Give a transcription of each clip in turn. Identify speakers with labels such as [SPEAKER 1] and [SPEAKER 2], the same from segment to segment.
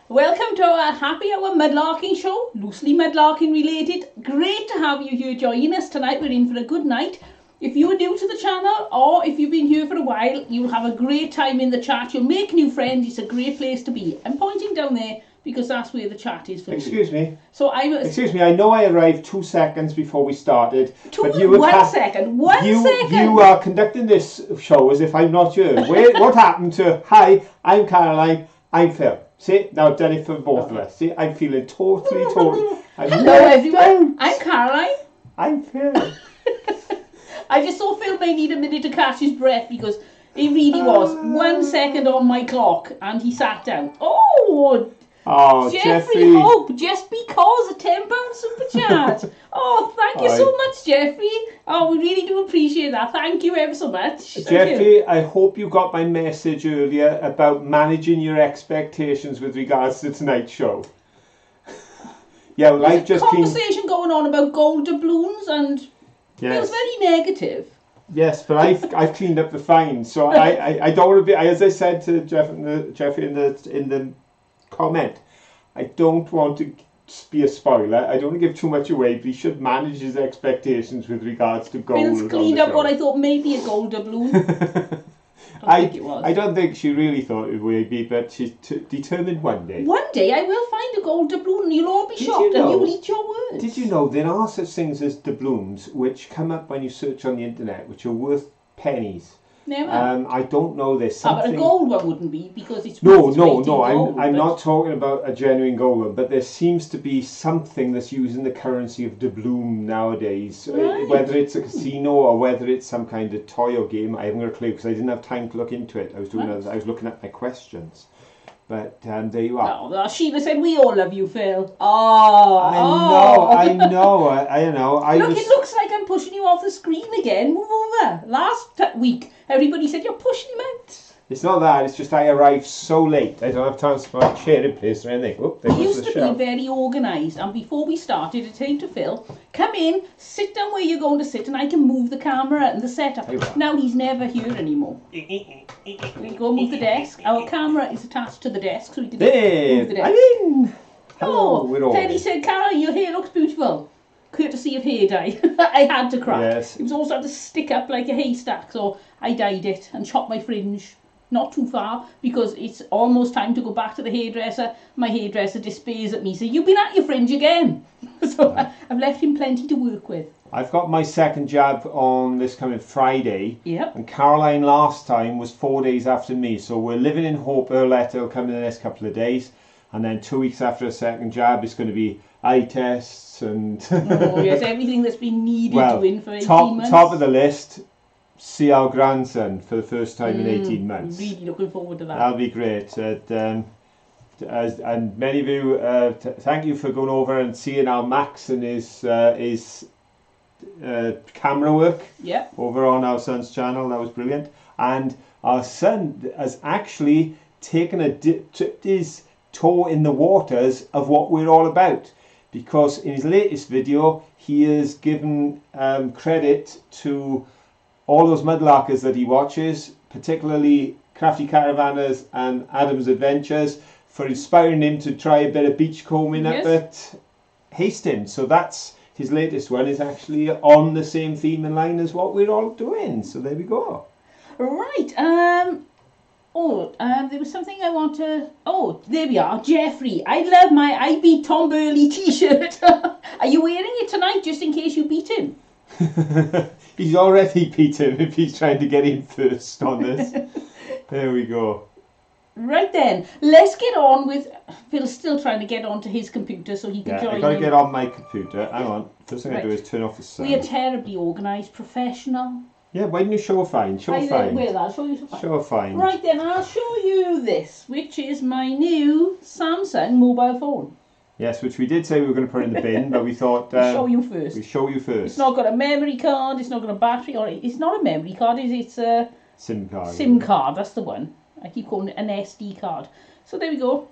[SPEAKER 1] Welcome to our Happy Hour Mudlarking show, loosely mudlarking related. Great to have you here joining us tonight. We're in for a good night. If you are new to the channel or if you've been here for a while, you'll have a great time in the chat. You'll make new friends. It's a great place to be. I'm pointing down there because that's where the chat is for you.
[SPEAKER 2] Excuse me.
[SPEAKER 1] Excuse
[SPEAKER 2] me. I know I arrived 2 seconds before we started.
[SPEAKER 1] One second.
[SPEAKER 2] You are conducting this show as if I'm not here. What happened to? Hi, I'm Caroline. I'm Phil. See, now I've done it for both of us. See, I'm feeling totally.
[SPEAKER 1] Hello everyone. I'm Caroline.
[SPEAKER 2] I'm Phil.
[SPEAKER 1] I just thought Phil may need a minute to catch his breath because he really was 1 second on my clock and he sat down. Oh, Jeffrey Hope, just because a £10 super chat. Oh, thank you so much, Jeffrey. Oh, we really do appreciate that. Thank you ever so much.
[SPEAKER 2] Jeffrey, I hope you got my message earlier about managing your expectations with regards to tonight's show. Yeah, well, I've just
[SPEAKER 1] conversation going on about gold doubloons and feels very negative.
[SPEAKER 2] Yes, but I've cleaned up the find, so I don't want to be. As I said to Jeffrey in the comment, I don't want to be a spoiler. I don't want to give too much away, but he should manage his expectations with regards to gold.
[SPEAKER 1] Phil's cleaned up what I thought may be a gold doubloon.
[SPEAKER 2] I don't think she really thought it would be, but she's determined one day.
[SPEAKER 1] One day I will find a gold doubloon and you'll all be shocked and you'll eat your words.
[SPEAKER 2] Did you know there are such things as doubloons which come up when you search on the internet, which are worth pennies?
[SPEAKER 1] No.
[SPEAKER 2] I don't know this.
[SPEAKER 1] But a gold one wouldn't be because it's
[SPEAKER 2] no. I'm not talking about a genuine gold one, but there seems to be something that's using the currency of doubloon nowadays. Right. Whether it's a casino or whether it's some kind of toy or game, I haven't got a clue because I didn't have time to look into it. I was looking at my questions. But there you are.
[SPEAKER 1] Oh, Sheila said we all love you, Phil.
[SPEAKER 2] I know.
[SPEAKER 1] Look, it looks like I'm pushing you off the screen again. Move over. Last week, everybody said you're pushing him out.
[SPEAKER 2] It's not that. It's just I arrived so late. I don't have time to put my chair in place or anything.
[SPEAKER 1] You used to be very organised. And before we started, I said to Phil, come in, sit down where you're going to sit, and I can move the camera and the setup. Now he's never here anymore. We go move the desk. Our camera is attached to the desk, so we can move the desk.
[SPEAKER 2] I'm in. Hello,
[SPEAKER 1] Teddy said, Carol, your hair looks beautiful. Courtesy of hair dye. I had to crack.
[SPEAKER 2] Yes.
[SPEAKER 1] It was also had to stick up like a haystack, so I dyed it and chopped my fringe. Not too far, because it's almost time to go back to the hairdresser. My hairdresser despairs at me, so you've been at your fringe again. So I've left him plenty to work with.
[SPEAKER 2] I've got my second jab on this coming Friday.
[SPEAKER 1] Yep.
[SPEAKER 2] And Caroline last time was 4 days after me, so we're living in hope her letter will come in the next couple of days. And then 2 weeks after a second jab, it's going to be eye tests and...
[SPEAKER 1] Oh yes, everything that's been needed to win for 18 months.
[SPEAKER 2] Top of the list. See our grandson for the first time in 18 months.
[SPEAKER 1] Really looking forward to that.
[SPEAKER 2] That'll be great. And many of you, thank you for going over and seeing our Max and his camera work over on our son's channel. That was brilliant. And our son has actually dipped his toe in the waters of what we're all about. Because in his latest video, he has given credit to all those mudlarkers that he watches, particularly Crafty Caravanners and Adam's Adventures, for inspiring him to try a bit of beachcombing up at Hastings. So that's his latest one, is actually on the same theme and line as what we're all doing. So there we go.
[SPEAKER 1] Right. There was something I want to... Oh, there we are. Jeffrey. I love my I Beat Tom Burley t-shirt. Are you wearing it tonight just in case you beat him?
[SPEAKER 2] He's already beat him if he's trying to get in first on this. There we go.
[SPEAKER 1] Right then, let's get on with... Phil's still trying to get onto his computer so he can join
[SPEAKER 2] I've got to get on my computer. Hang on. First thing I do is turn off the sound.
[SPEAKER 1] We are terribly organised, professional.
[SPEAKER 2] Yeah, why didn't you show a find? Show a find.
[SPEAKER 1] I'll show you some find.
[SPEAKER 2] Show a find.
[SPEAKER 1] Right then, I'll show you this, which is my new Samsung mobile phone.
[SPEAKER 2] Yes, which we did say we were going to put in the bin, but we thought...
[SPEAKER 1] we'll show you first.
[SPEAKER 2] We show you first.
[SPEAKER 1] It's not got a memory card, it's not got a battery on it. It's not a memory card, it's a...
[SPEAKER 2] SIM card.
[SPEAKER 1] SIM card, that's the one. I keep calling it an SD card. So there we go.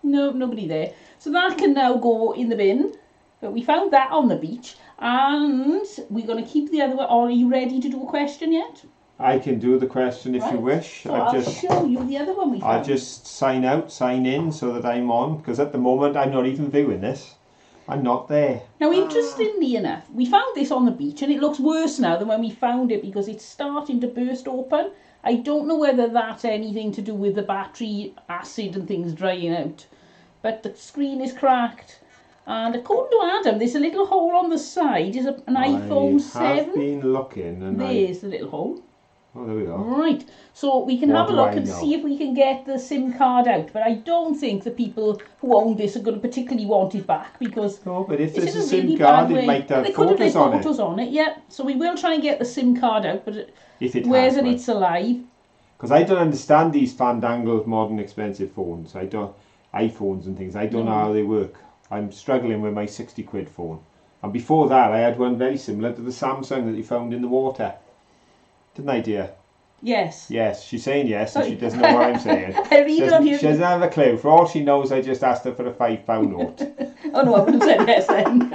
[SPEAKER 1] No, nobody there. So that can now go in the bin. But we found that on the beach. And we're going to keep the other one. Are you ready to do a question yet?
[SPEAKER 2] I can do the question if you wish.
[SPEAKER 1] So I'll show you the other one we found.
[SPEAKER 2] I'll just sign out, sign in so that I'm on, because at the moment I'm not even viewing this. I'm not there.
[SPEAKER 1] Now, interestingly enough, we found this on the beach and it looks worse now than when we found it because it's starting to burst open. I don't know whether that's anything to do with the battery acid and things drying out, but the screen is cracked. And according to Adam, there's a little hole on the side. Is an iPhone 7.
[SPEAKER 2] I have been looking. And
[SPEAKER 1] there's the little hole.
[SPEAKER 2] Oh, there we go.
[SPEAKER 1] Right, so we can have a look and see if we can get the SIM card out. But I don't think the people who own this are going to particularly want it back because...
[SPEAKER 2] No, but if there's a SIM card, it might have photos on it.
[SPEAKER 1] They could have photos on it, yeah. So we will try and get the SIM card out, but
[SPEAKER 2] if it
[SPEAKER 1] whether it's alive.
[SPEAKER 2] Because I don't understand these fandangled modern expensive phones. iPhones and things. I don't know how they work. I'm struggling with my 60 quid phone. And before that, I had one very similar to the Samsung that you found in the water. Didn't I, dear?
[SPEAKER 1] Yes.
[SPEAKER 2] Yes, she's saying yes, and she doesn't know what I'm saying. She doesn't have a clue. For all she knows, I just asked her for a £5 note.
[SPEAKER 1] Oh no, I wouldn't say yes then.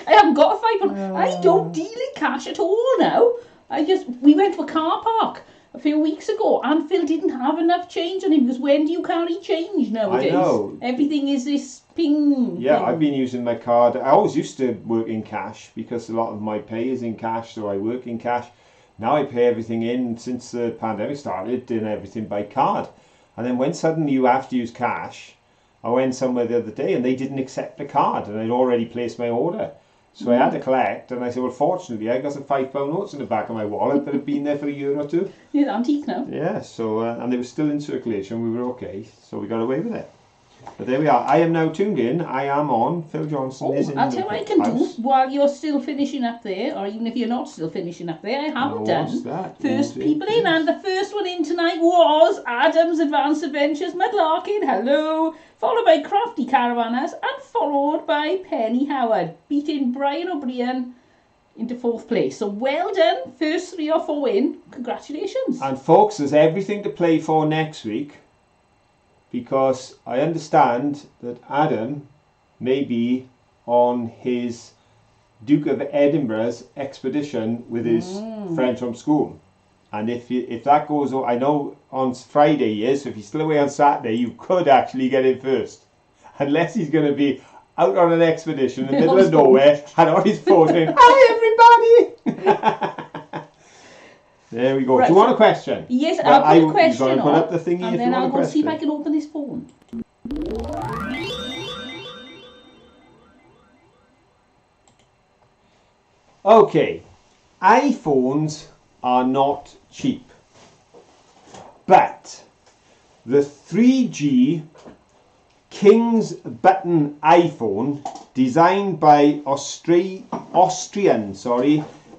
[SPEAKER 1] I haven't got a £5. I don't deal in cash at all now. We went to a car park a few weeks ago and Phil didn't have enough change on him because when do you carry change nowadays?
[SPEAKER 2] I know.
[SPEAKER 1] Everything is this ping.
[SPEAKER 2] Yeah, thing. I've been using my card. I always used to work in cash because a lot of my pay is in cash, so I work in cash. Now I pay everything in since the pandemic started, doing everything by card. And then when suddenly you have to use cash, I went somewhere the other day and they didn't accept the card and I'd already placed my order. So I had to collect and I said, well, fortunately I got some £5 notes in the back of my wallet that had been there for a year or two.
[SPEAKER 1] Yeah, antique now.
[SPEAKER 2] Yeah, so, and they were still in circulation, we were okay, so we got away with it. But there we are. I am now tuned in. I am on. Phil Johnson is in the house. I'll tell you what I can do
[SPEAKER 1] while you're still finishing up there, or even if you're not still finishing up there. I haven't done first people in, and the first one in tonight was Adam's Advanced Adventures Mudlarking. Hello. Followed by Crafty Caravanners, and followed by Penny Howard, beating Brian O'Brien into 4th place. So well done. First 3 or 4 in. Congratulations.
[SPEAKER 2] And folks, there's everything to play for next week. Because I understand that Adam may be on his Duke of Edinburgh's expedition with his friends from school. And if that goes on, I know on Friday he is, so if he's still away on Saturday, you could actually get in first. Unless he's going to be out on an expedition in the middle of nowhere and on his phone saying, "Hi everybody!" There we go. Right, do you want a question?
[SPEAKER 1] Yes, I'll put a question
[SPEAKER 2] on. Put up the thingy
[SPEAKER 1] and then I'll go see if I can open this phone.
[SPEAKER 2] Okay, iPhones are not cheap, but the 3G King's Button iPhone, designed by Austrian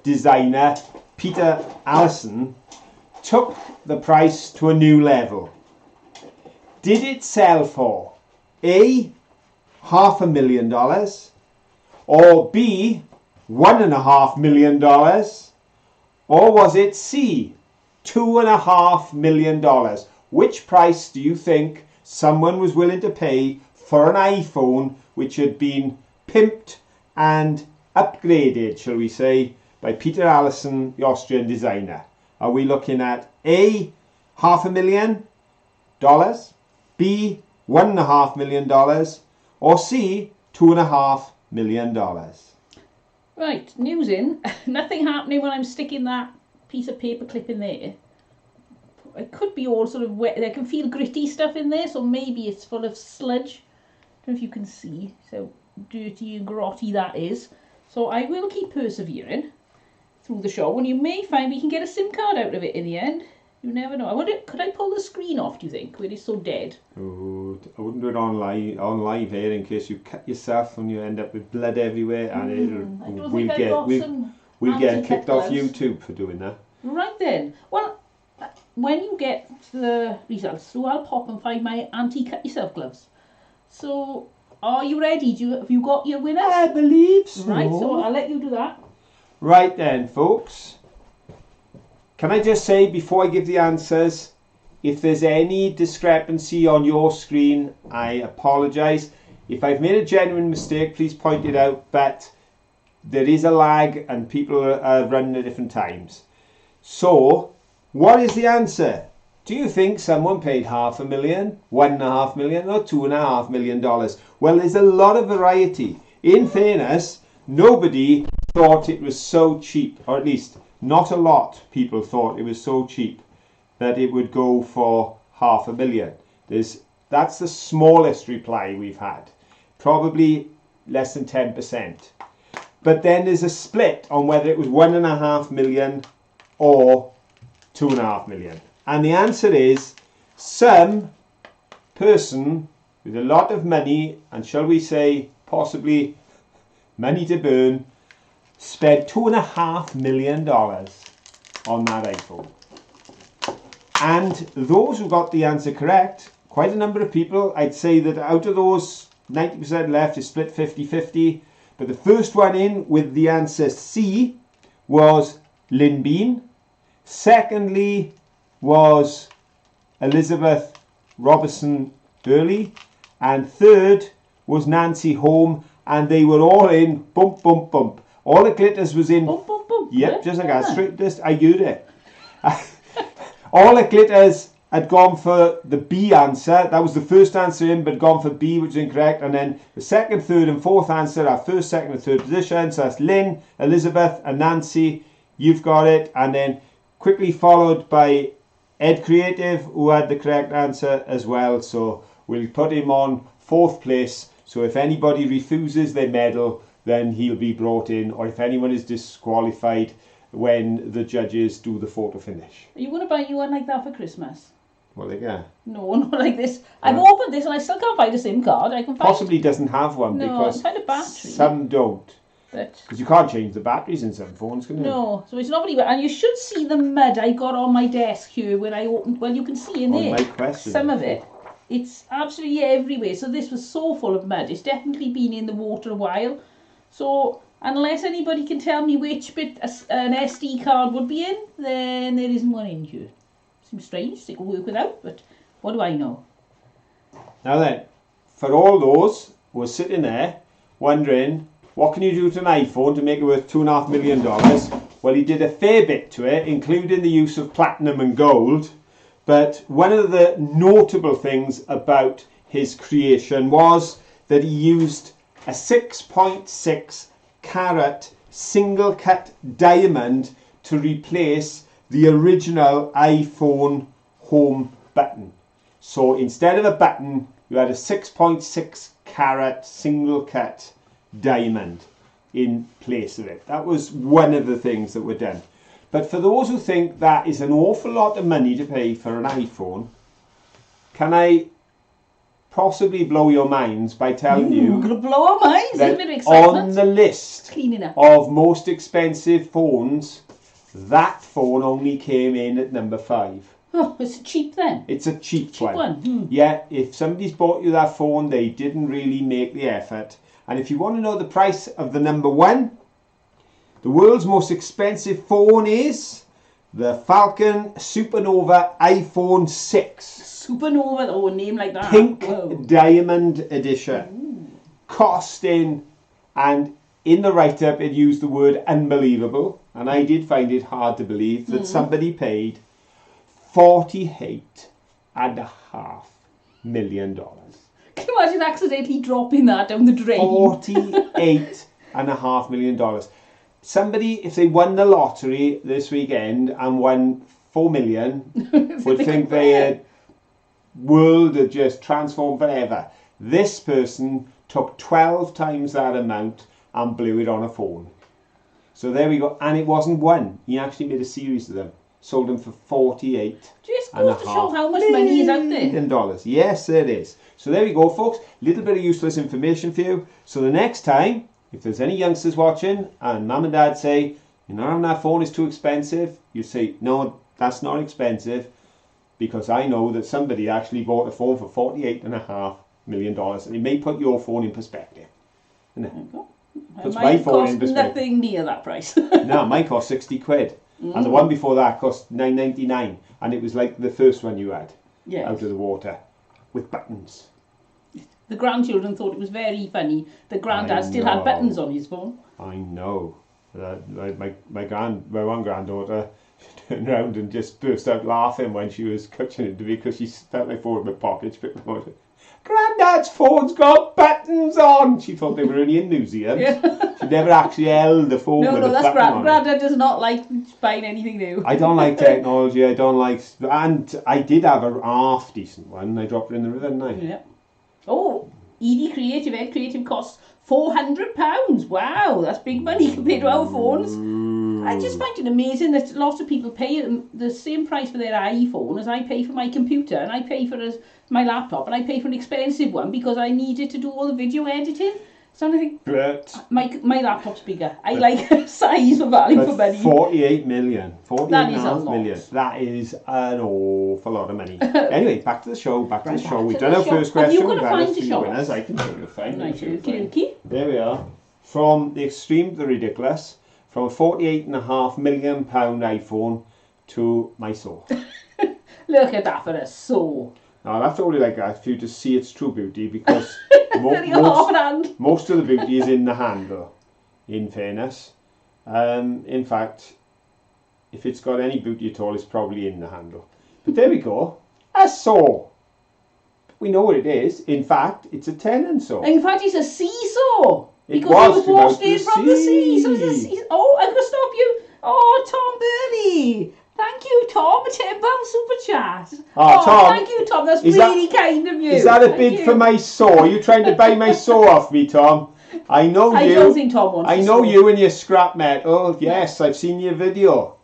[SPEAKER 2] designer Peter Allison, took the price to a new level. Did it sell for A, $500,000, or B, $1.5 million, or was it C, $2.5 million? Which price do you think someone was willing to pay for an iPhone which had been pimped and upgraded, shall we say, by Peter Allison, the Austrian designer? Are we looking at A, $500,000, B, $1.5 million, or C, $2.5 million?
[SPEAKER 1] Right, news in. Nothing happening when I'm sticking that piece of paper clip in there. It could be all sort of wet. I can feel gritty stuff in there, so maybe it's full of sludge. I don't know if you can see how dirty and grotty that is. So I will keep persevering through the show, and you may find we can get a SIM card out of it in the end. You never know. I wonder, could I pull the screen off, do you think, when it's so dead?
[SPEAKER 2] Oh, I wouldn't do it on live here in case you cut yourself and you end up with blood everywhere, and we'll get kicked off YouTube for doing that. Right
[SPEAKER 1] then. Well, when you get the results through, I'll pop and find my anti-cut yourself gloves. So, are you ready? Have you got your winners?
[SPEAKER 2] I believe so.
[SPEAKER 1] Right, so I'll let you do that.
[SPEAKER 2] Right then, folks. Can I just say, before I give the answers, if there's any discrepancy on your screen, I apologise. If I've made a genuine mistake, please point it out, but there is a lag and people are running at different times. So, What is the answer? Do you think someone paid $500,000, $1.5 million, or $2.5 million? Well, there's a lot of variety. In fairness, nobody thought it was so cheap, or at least not a lot of people thought it was so cheap that it would go for $500,000. That's the smallest reply we've had. Probably less than 10%. But then there's a split on whether it was $1.5 million or $2.5 million. And the answer is some person with a lot of money, and shall we say possibly money to burn, spent $2.5 million on that iPhone. And those who got the answer correct, quite a number of people, I'd say that out of those 90% left is split 50-50. But the first one in with the answer C was Lynn Bean. Secondly was Elizabeth Robertson Burley. And third was Nancy Home. And they were all in bump, bump, bump. All the glitters was in.
[SPEAKER 1] Bump, bump, bump.
[SPEAKER 2] Yep,
[SPEAKER 1] Yeah.
[SPEAKER 2] just like that. Straight, just, I heard it. All the glitters had gone for the B answer. That was the first answer in, but gone for B, which is incorrect. And then the second, third, and fourth answer are first, second, and third position. So that's Lynn, Elizabeth, and Nancy. You've got it. And then quickly followed by Ed Creative, who had the correct answer as well. So we'll put him on fourth place. So if anybody refuses their medal, then he'll be brought in. Or if anyone is disqualified when the judges do the photo finish.
[SPEAKER 1] Are you going to buy you one like that for Christmas?
[SPEAKER 2] Well, yeah.
[SPEAKER 1] No, not like this. I've opened this and I still can't find a SIM card. I can find
[SPEAKER 2] Possibly doesn't have one because
[SPEAKER 1] find a battery.
[SPEAKER 2] some don't.
[SPEAKER 1] But
[SPEAKER 2] Because you can't change the batteries in some phones, can you?
[SPEAKER 1] no, so it's not very bad. And you should see the mud I got on my desk here when I opened. Well, you can see in there
[SPEAKER 2] My question.
[SPEAKER 1] some of it. It's absolutely everywhere. So this was so full of mud. It's definitely been in the water a while. So unless anybody can tell me which bit an SD card would be in, then there isn't one in here. Seems strange. They could work without, but what do I know?
[SPEAKER 2] Now then, for all those who are sitting there wondering, what can you do to an iPhone to make it worth $2.5 million? Well, he did a fair bit to it, including the use of platinum and gold. But one of the notable things about his creation was that he used a 6.6 carat single cut diamond to replace the original iPhone home button. So instead of a button, you had a 6.6 carat single cut diamond in place of it. That was one of the things that were done. But for those who think that is an awful lot of money to pay for an iPhone, can I possibly blow your minds by telling you
[SPEAKER 1] I'm going to blow our minds. There's a bit of
[SPEAKER 2] that
[SPEAKER 1] excitement.
[SPEAKER 2] on the list
[SPEAKER 1] Cleaning up.
[SPEAKER 2] of most expensive phones, that phone only came in at number 5.
[SPEAKER 1] Oh, it's cheap then.
[SPEAKER 2] It's a cheap one.
[SPEAKER 1] Hmm.
[SPEAKER 2] Yeah, if somebody's bought you that phone, they didn't really make the effort. And if you want to know the price of the number 1, the world's most expensive phone is the Falcon Supernova iPhone 6.
[SPEAKER 1] Supernova, oh, a name like that.
[SPEAKER 2] Pink
[SPEAKER 1] Whoa.
[SPEAKER 2] Diamond Edition. Costing, and in the write-up it used the word unbelievable, and I did find it hard to believe that somebody paid $48.5 million.
[SPEAKER 1] Can you imagine accidentally dropping that down the drain?
[SPEAKER 2] $48.5 million. Somebody, if they won the lottery this weekend and won 4 million, would think their world had just transformed forever. This person took 12 times that amount and blew it on a phone. So there we go. And it wasn't one. He actually made a series of them. Sold them for $48.5
[SPEAKER 1] Just goes to show how much money is out there.
[SPEAKER 2] million. Yes, it is. So there we go, folks. Little bit of useless information for you. So the next time, if there's any youngsters watching and mum and dad say, you know, that phone is too expensive, you say, no, that's not expensive, because I know that somebody actually bought a phone for $48.5 million, and it may put your phone in perspective. Puts my phone in perspective.
[SPEAKER 1] Nothing near that price.
[SPEAKER 2] No, mine cost 60 quid. And the one before that cost $9.99, and it was like the first one you had out of the water with buttons.
[SPEAKER 1] The grandchildren thought it was very funny that Grandad still had buttons on his phone.
[SPEAKER 2] I know. My one granddaughter She turned around and just burst out laughing when she was cutting into me because she felt like phone in my pocket. She picked them out. Grandad's phone's got buttons on. She thought they were only in museums. Yeah. She never actually held the phone with a button on.
[SPEAKER 1] Grandad does not like buying anything new.
[SPEAKER 2] I don't like technology. I don't like... And I did have a half decent one. I dropped it in the river, didn't I?
[SPEAKER 1] Yeah. Oh, ED Creative costs £400. Wow, that's big money compared to our phones. I just find it amazing that lots of people pay the same price for their iPhone as I pay for my computer, and I pay for my laptop, and I pay for an expensive one because I need it to do all the video editing. So I think my laptop's bigger. I like size for value for money.
[SPEAKER 2] 48 million. 48
[SPEAKER 1] that is a lot.
[SPEAKER 2] Million. That is an awful lot of money. Anyway, back to the show. We've done our first question. We've had a few winners. I can show you a find. There we are. From the extreme to the ridiculous. From a £48.5 million iPhone to my saw.
[SPEAKER 1] Look at that for a saw.
[SPEAKER 2] Now, I'll have to hold it like that for you to see its true beauty, because most of the beauty is in the handle, in fairness. In fact, if it's got any beauty at all, it's probably in the handle. But there we go. A saw. We know what it is. In fact, it's a tenon saw.
[SPEAKER 1] In fact, it's a seesaw. Because it was washed in from the sea. So it's a sea. Oh, I'm going to stop you. Oh, Tom Burley. Thank you, Tom. A £10 super chat.
[SPEAKER 2] Oh, Tom.
[SPEAKER 1] Thank you, Tom. That's really kind of you.
[SPEAKER 2] Is that a bid for my saw? Are you trying to buy my saw off me, Tom? I know you.
[SPEAKER 1] I don't think Tom wants
[SPEAKER 2] I know you and your scrap metal. Yes, I've seen your video.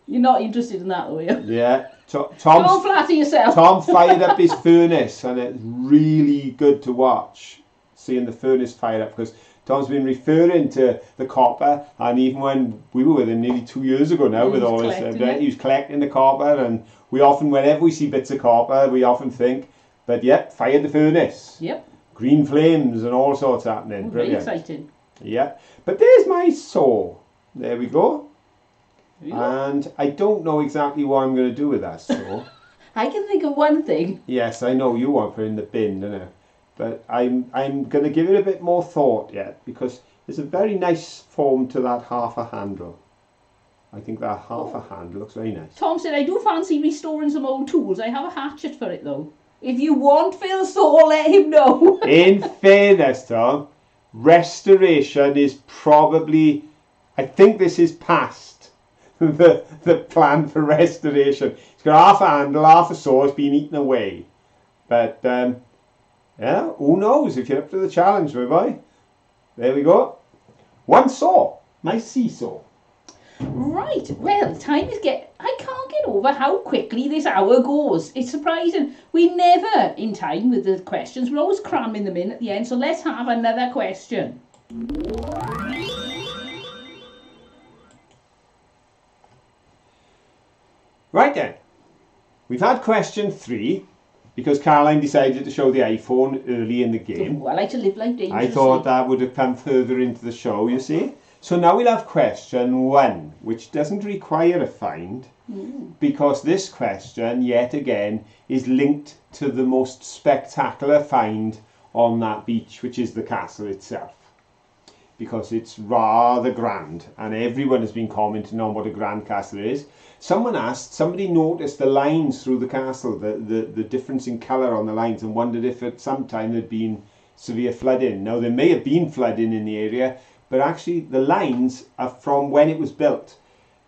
[SPEAKER 1] You're not interested in that, though, are you?
[SPEAKER 2] Yeah.
[SPEAKER 1] Don't flatter yourself.
[SPEAKER 2] Tom fired up his furnace, and it's really good to watch, seeing the furnace fired up, because Tom's been referring to the copper, and even when we were with him nearly 2 years ago now, with all this, he was collecting the copper, and we often, whenever we see bits of copper, we often think, but yep, fired the furnace.
[SPEAKER 1] Yep.
[SPEAKER 2] Green flames and all sorts happening. Brilliant.
[SPEAKER 1] Very exciting.
[SPEAKER 2] Yeah. But there's my saw. There we go. And I don't know exactly what I'm going to do with that saw.
[SPEAKER 1] I can think of one thing.
[SPEAKER 2] Yes, I know you want to put it in the bin, don't you? But I'm going to give it a bit more thought yet, because there's a very nice form to that half a handle. I think that half a handle looks very nice.
[SPEAKER 1] Tom said, I do fancy restoring some old tools. I have a hatchet for it, though. If you want Phil's saw, let him know. In
[SPEAKER 2] fairness, Tom, restoration is probably... I think this is past the plan for restoration. It's got half a handle, half a saw. It's been eaten away. But... yeah, who knows if you're up to the challenge, my boy. There we go. One saw. My seesaw.
[SPEAKER 1] Right, well, I can't get over how quickly this hour goes. It's surprising. We never in time with the questions. We're always cramming them in at the end, so let's have another question.
[SPEAKER 2] Right then. We've had question 3. Because Caroline decided to show the iPhone early in the game.
[SPEAKER 1] Oh, I like to live life dangerously.
[SPEAKER 2] I thought that would have come further into the show, you see. So now we'll have question 1, which doesn't require a find, because this question, yet again, is linked to the most spectacular find on that beach, which is the castle itself. Because it's rather grand, and everyone has been commenting on what a grand castle it is. Somebody noticed the lines through the castle, the difference in colour on the lines, and wondered if at some time there'd been severe flooding. Now, there may have been flooding in the area, but actually the lines are from when it was built.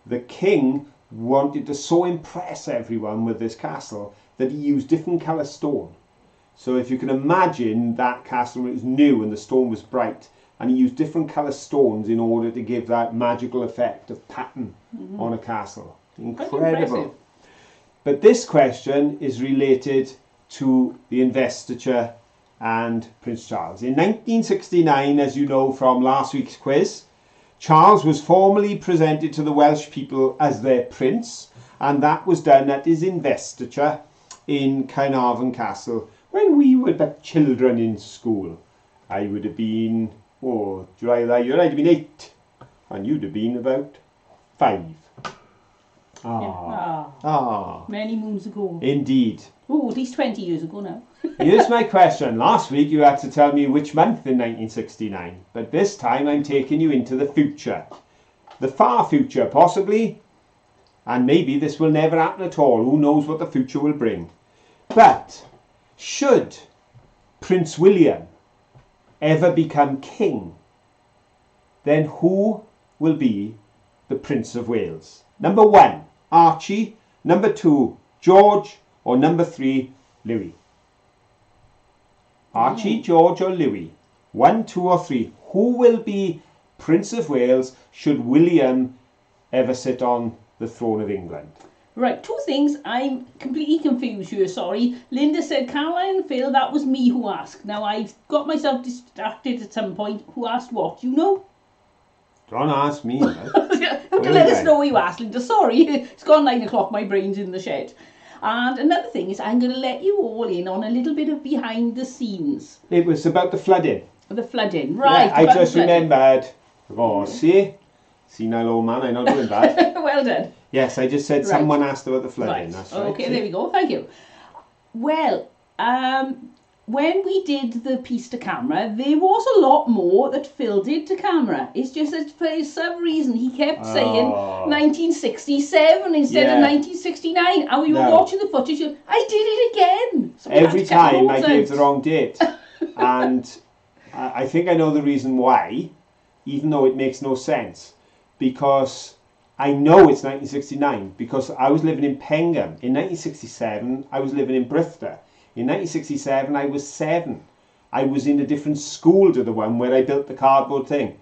[SPEAKER 2] The king wanted to so impress everyone with this castle that he used different colour stone. So if you can imagine that castle when it was new and the stone was bright, and he used different colour stones in order to give that magical effect of pattern on a castle. Incredible. But this question is related to the investiture and Prince Charles. In 1969, as you know from last week's quiz, Charles was formally presented to the Welsh people as their prince, and that was done at his investiture in Caernarfon Castle when we were but children in school. I would have been, July that year, I'd have been 8, and you'd have been about 5.
[SPEAKER 1] Many moons ago.
[SPEAKER 2] Indeed.
[SPEAKER 1] Oh, at least 20 years ago now.
[SPEAKER 2] Here's my question. Last week you had to tell me which month in 1969, but this time I'm taking you into the future. The far future, possibly And maybe this will never happen at all. Who knows what the future will bring. But should Prince William ever become king, then who will be the Prince of Wales? Number 1, Archie. Number 2, George. Or number 3, Louis. Archie, George or Louis? 1, 2 or 3. Who will be Prince of Wales should William ever sit on the throne of England?
[SPEAKER 1] Right, 2 things. I'm completely confused here, sorry. Linda said, Caroline and Phil, that was me who asked. Now, I've got myself distracted at some point. Who asked what? You know?
[SPEAKER 2] Don't ask me.
[SPEAKER 1] Let us know what you asked, Linda. Sorry, it's gone 9 o'clock. My brain's in the shed. And another thing is, I'm going to let you all in on a little bit of behind the scenes.
[SPEAKER 2] It was about the flooding.
[SPEAKER 1] The flooding, right.
[SPEAKER 2] Yeah, I just remembered. Oh, see? Senile old man, I'm not doing that.
[SPEAKER 1] Well done.
[SPEAKER 2] Yes, I just said someone asked about the flooding.
[SPEAKER 1] Right.
[SPEAKER 2] That's right.
[SPEAKER 1] Okay, there we go. Thank you. Well, when we did the piece to camera, there was a lot more that Phil did to camera. It's just that for some reason he kept saying 1967 instead of 1969, and we were watching the footage and I did it again. So
[SPEAKER 2] every time I gave the wrong date. And I think I know the reason why, even though it makes no sense. Because I know it's 1969, because I was living in Pengham. In 1967, I was living in Bristol. In 1967, I was 7. I was in a different school to the one where I built the cardboard thing.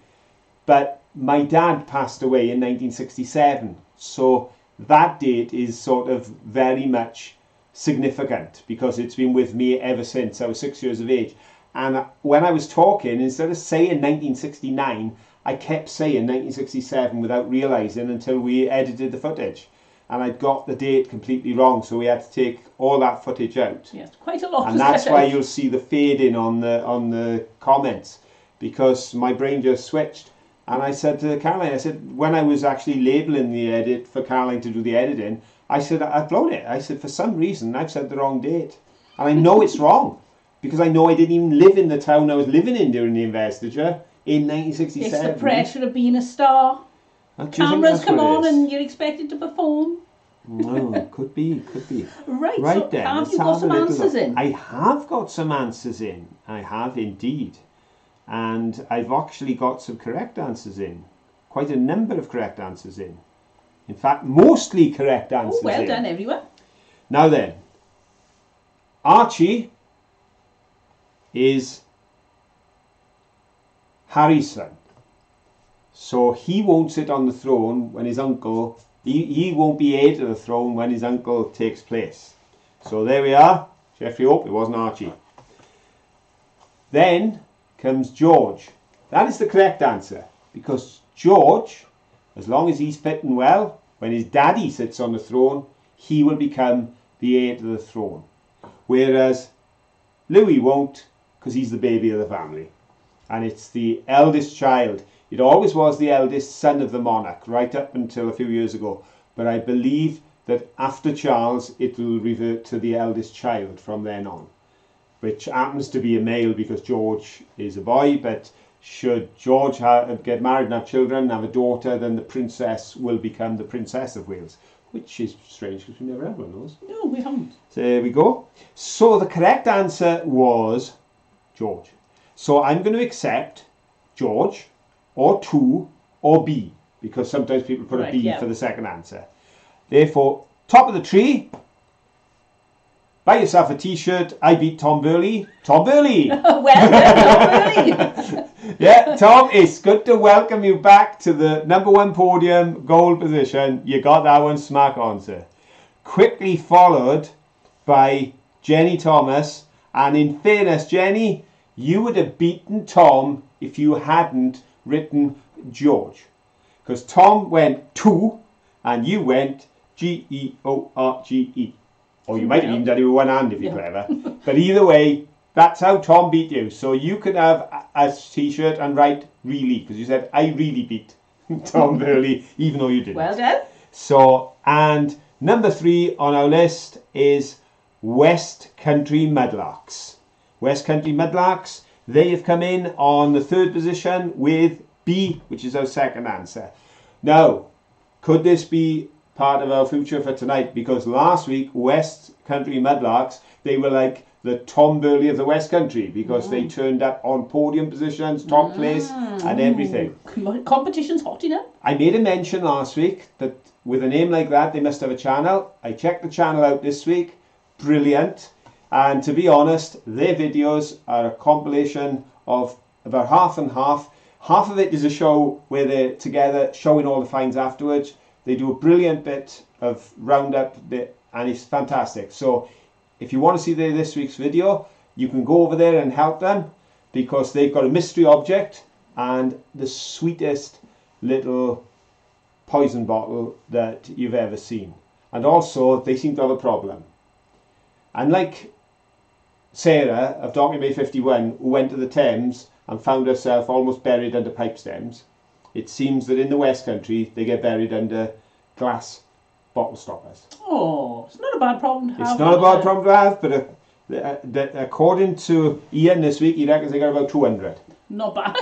[SPEAKER 2] But my dad passed away in 1967. So that date is sort of very much significant because it's been with me ever since I was 6 years of age. And when I was talking, instead of saying 1969, I kept saying 1967 without realising until we edited the footage. And I'd got the date completely wrong, so we had to take all that footage out.
[SPEAKER 1] Yes, quite a lot.
[SPEAKER 2] And that's why you'll see the fading on the comments, because my brain just switched. And I said to Caroline, I said, when I was actually labelling the edit for Caroline to do the editing, I said, I've blown it. I said, for some reason, I've said the wrong date. And I know it's wrong, because I know I didn't even live in the town I was living in during the investiture in 1967.
[SPEAKER 1] It's the pressure of being a star. Cameras come on and you're expected to perform.
[SPEAKER 2] No, could be.
[SPEAKER 1] Right so
[SPEAKER 2] then.
[SPEAKER 1] Have you got some answers in?
[SPEAKER 2] I have got some answers in. I have indeed. And I've actually got some correct answers in. Quite a number of correct answers in. In fact, mostly correct answers in.
[SPEAKER 1] Well done, everyone.
[SPEAKER 2] Now then, Archie is Harry's son. So he won't sit on the throne when his uncle, he won't be heir to the throne when his uncle takes place. So there we are. Jeffrey Hope, it wasn't Archie. Then comes George. That is the correct answer, because George, as long as he's fit and well, when his daddy sits on the throne, he will become the heir to the throne. Whereas Louis won't, because he's the baby of the family. And it's the eldest child. It always was the eldest son of the monarch, right up until a few years ago. But I believe that after Charles, it will revert to the eldest child from then on, which happens to be a male because George is a boy. But should George get married and have children and have a daughter, then the princess will become the Princess of Wales, which is strange because we never had one of those.
[SPEAKER 1] No, we haven't.
[SPEAKER 2] So there we go. So the correct answer was George. So I'm going to accept George, or 2, or B, because sometimes people put a B for the second answer. Therefore, top of the tree, buy yourself a t-shirt, I beat Tom Burley. Tom Burley!
[SPEAKER 1] Well done, Tom Burley!
[SPEAKER 2] Yeah, Tom, it's good to welcome you back to the #1 podium, gold position. You got that one smack on, sir. Quickly followed by Jenny Thomas. And in fairness, Jenny, you would have beaten Tom if you hadn't written George. Because Tom went 2 and you went George. Or you might have even done it with one hand if you're clever. But either way, that's how Tom beat you. So you could have a t-shirt and write really, because you said, I really beat Tom Burley, even though you didn't.
[SPEAKER 1] Well done.
[SPEAKER 2] So, and number 3 on our list is West Country Mudlarks. West Country Mudlarks, they have come in on the 3rd position with B, which is our second answer. Now, could this be part of our future for tonight, because last week West Country Mudlarks, they were like the Tom Burley of the West Country, because they turned up on podium positions, top place and everything.
[SPEAKER 1] Competition's hot enough.
[SPEAKER 2] I made a mention last week that with a name like that they must have a channel. I checked the channel out this week. Brilliant. And to be honest, their videos are a compilation of about half and half. Half of it is a show where they're together showing all the finds afterwards. They do a brilliant bit of roundup and it's fantastic. So if you want to see this week's video, you can go over there and help them, because they've got a mystery object and the sweetest little poison bottle that you've ever seen. And also they seem to have a problem. And like Sarah of Docking Bay 51, who went to the Thames and found herself almost buried under pipe stems, it seems that in the West Country they get buried under glass bottle stoppers. Oh, it's not a bad problem to have. It's not a bad problem to have, but according to Ian this week, he reckons they got about 200. Not bad.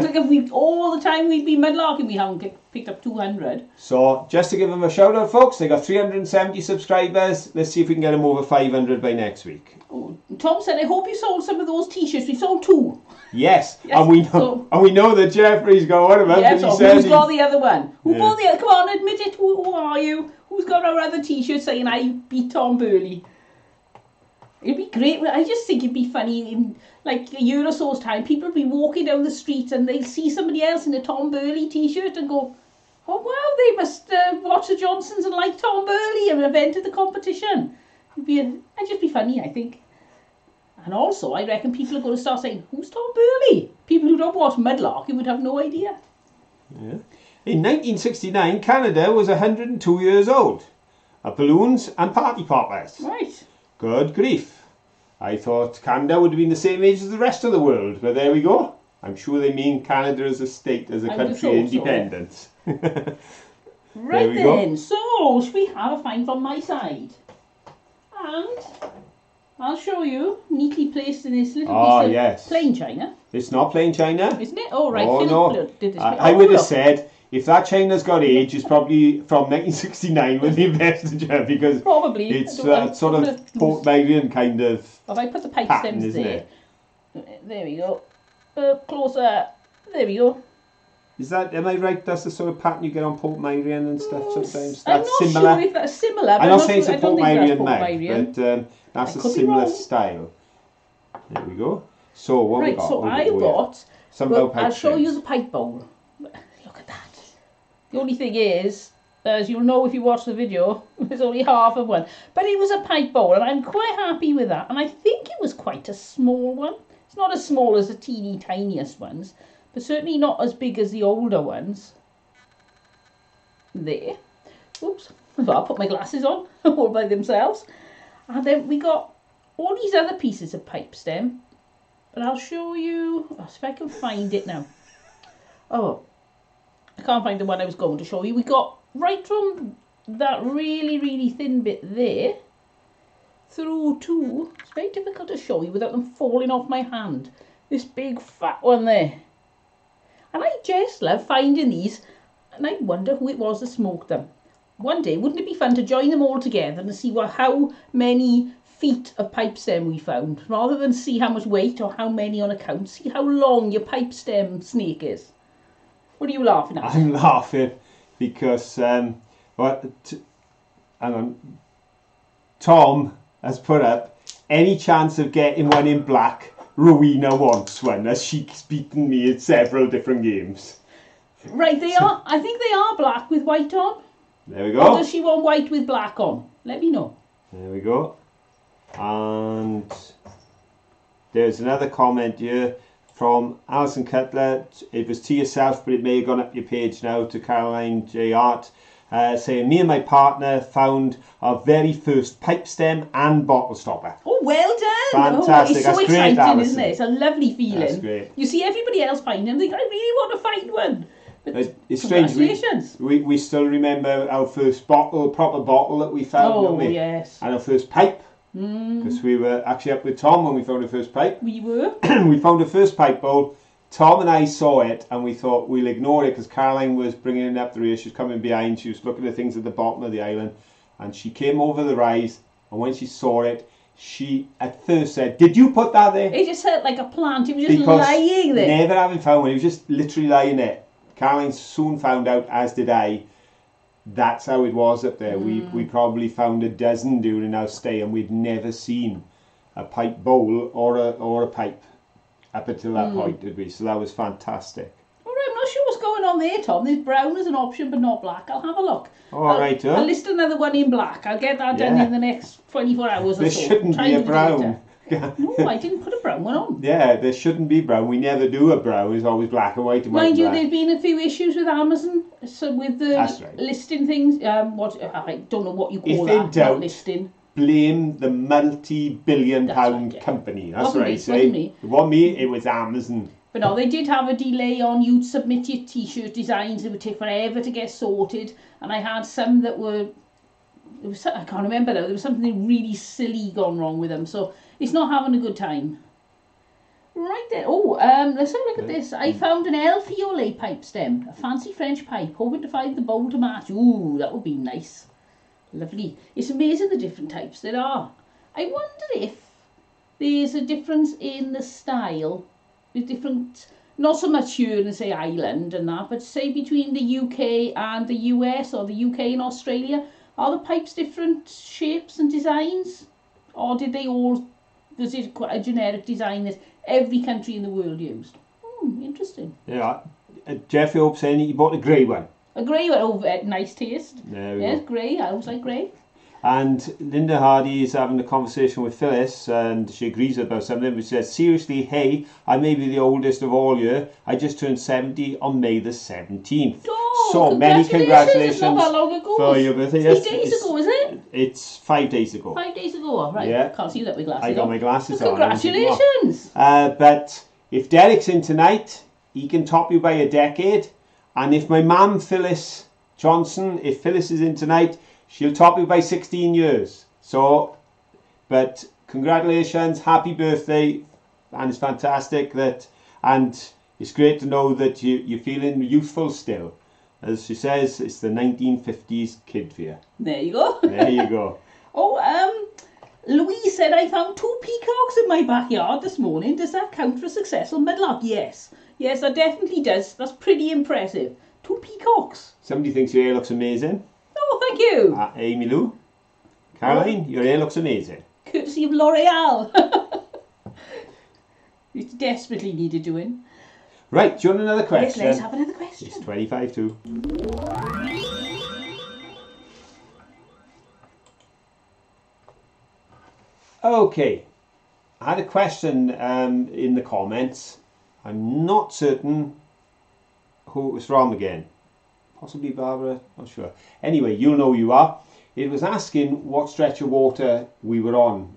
[SPEAKER 2] Like if all the time we've been mudlarking, we haven't picked up 200. So just to give them a shout out, folks, they got 370 subscribers. Let's see if we can get them over 500 by next week. Oh, Tom said, I hope you sold some of those t-shirts. We sold 2. Yes, and we know that Jeffrey's got one of them. Yes, who's got the other one? Who bought the other? Come on, admit it. Who are you? Who's got our other t-shirt saying I beat Tom Burley? It'd be great. I just think it'd be funny in like a year or so's time. People will be walking down the street and they'll see somebody else in a Tom Burley t-shirt and go, oh wow, they must watch the Johnsons and like Tom Burley and have entered the competition. It'd just be funny, I think. And also, I reckon people are going to start saying, who's Tom Burley? People who don't watch mudlarking would have no idea. Yeah. In 1969, Canada was 102 years old. Balloons and party poppers. Right. Good grief. I thought Canada would have been the same age as the rest of the world, but there we go. I'm sure they mean Canada as a state, as a country, independence. So. Right then, so should we have a find from my side? And I'll show you, neatly placed in this little piece of plain china. It's not plain china. Isn't it? Oh, right. Oh, no. I would have said, if that china's got age, it's probably from 1969 when they invested it, because probably it's sort of Port Marion kind of. If I put the pipe pattern, stems there. There we go. Closer. There we go. Is that, am I right? That's the sort of pattern you get on Port Marion and stuff sometimes. That's I'm not sure if that's similar. I'm not saying it's a Port Marion mag, but that's a similar style. There we go. So what we got? So I got. I'll show you the pipe bowl. Look at that. The only thing is, as you'll know if you watch the video, there's only half of one. But it was a pipe bowl, and I'm quite happy with that. And I think it was quite a small one. It's not as small as the teeny tiniest ones, but certainly not as big as the older ones. There. Oops. Well, I'll put my glasses on all by themselves. And then we got all these other pieces of pipe stem. But I'll show you, if I can find it now. Oh, I can't find the one I was going to show you. We got right from that really, really thin bit there through to, it's very difficult to show you without them falling off my hand, this big fat one there. And I just love finding these, and I wonder who it was that smoked them. One day, wouldn't it be fun to join them all together and see how many feet of pipe stem we found, rather than see how much weight or how many on a count, see how long your pipe stem snake is. What are you laughing at? I'm laughing because hang on, Tom has put up, any chance of getting one in black, Rowena wants one, as she's beaten me at several different games. Right, they are. I think they are black with white on. There we go. Or does she want white with black on? Let me know. There we go. And there's another comment here from Alison Cutler. It was to yourself, but it may have gone up your page now, to Caroline J. Art, saying, me and my partner found our very first pipe stem and bottle stopper. Oh, well done. Fantastic. Oh, it's so exciting, great, isn't it? It's a lovely feeling. That's great. You see everybody else find them, think, I really want to find one. But it's strange. We still remember our first proper bottle that we found, don't we? Yes. And our first pipe. Because we were actually up with Tom when we found the first pipe. We were. We found the first pipe bowl Tom and I saw it and we thought we'll ignore it because Caroline was bringing it up the race. She was coming behind. She was looking at things at the bottom of the island, and she came over the rise. And when she saw it, she at first said, "Did you put that there?"
[SPEAKER 1] It just felt like a plant. It was just lying there.
[SPEAKER 2] Never having found one, it was just literally lying there. Caroline soon found out, as did I. That's how it was up there. We probably found a dozen during our stay, and we'd never seen a pipe bowl or a pipe up until that point, did we? So that was fantastic.
[SPEAKER 1] All right, I'm not sure what's going on there, Tom. There's brown as an option, but not black. I'll have a look.
[SPEAKER 2] All right,
[SPEAKER 1] I'll list another one in black. I'll get that done in the next 24 hours or so.
[SPEAKER 2] There shouldn't be a brown.
[SPEAKER 1] No, I didn't put a brown one on.
[SPEAKER 2] Yeah, there shouldn't be brown. We never do a brown. It's always black and white.
[SPEAKER 1] Mind you, there's been a few issues with Amazon, so with the listing things. I don't know what you call that. If in doubt, listing.
[SPEAKER 2] Blame the multi-billion-pound company. That's what I say. It wasn't me. It was Amazon.
[SPEAKER 1] But no, they did have a delay on you'd submit your t-shirt designs. It would take forever to get sorted, and I had some that were. I can't remember now. There was something really silly gone wrong with them, so it's not having a good time. Right then. Oh, let's have a look at this. I found an El Fiole pipe stem, a fancy French pipe, hoping to find the bowl to match. Ooh, that would be nice. Lovely. It's amazing the different types there are. I wonder if there's a difference in the style with different, not so much here in, say, Ireland and that, but say between the UK and the US or the UK and Australia. Are the pipes different shapes and designs? Or did they all, was it quite a generic design that every country in the world used? Interesting.
[SPEAKER 2] Yeah. Jeffrey Hope saying he bought a grey one.
[SPEAKER 1] A grey one, oh, nice taste. Yes, grey, I always like grey.
[SPEAKER 2] And Linda Hardy is having a conversation with Phyllis, and she agrees about something, which says, seriously, hey, I may be the oldest of all you. I just turned 70 on May the 17th.
[SPEAKER 1] Oh,
[SPEAKER 2] so many congratulations.
[SPEAKER 1] It's not that long ago.
[SPEAKER 2] For your birthday.
[SPEAKER 1] 3 days ago, is it?
[SPEAKER 2] It's 5 days ago.
[SPEAKER 1] 5 days ago, right.
[SPEAKER 2] Yeah.
[SPEAKER 1] Can't see that with glasses
[SPEAKER 2] I got my glasses
[SPEAKER 1] on. Congratulations.
[SPEAKER 2] But if Derek's in tonight, he can top you by a decade. And if my mum, Phyllis Johnson, if Phyllis is in tonight, she'll top you by 16 years. So, but congratulations, happy birthday, and it's fantastic that, and it's great to know that you're feeling youthful still. As she says, it's the 1950s kid for you.
[SPEAKER 1] There you go.
[SPEAKER 2] There you go.
[SPEAKER 1] Louise said, I found 2 peacocks in my backyard this morning. Does that count for a successful mudlark? Yes. Yes, that definitely does. That's pretty impressive. 2 peacocks.
[SPEAKER 2] Somebody thinks your hair looks amazing.
[SPEAKER 1] Oh, thank you.
[SPEAKER 2] Amy Lou. Caroline, your hair looks amazing.
[SPEAKER 1] Courtesy of L'Oreal. It desperately needed doing.
[SPEAKER 2] Right, do you want another question?
[SPEAKER 1] Yes, let's have another question.
[SPEAKER 2] It's 25 too. Okay, I had a question in the comments. I'm not certain who it was from again. Possibly Barbara, not sure. Anyway, you'll know who you are. It was asking what stretch of water we were on.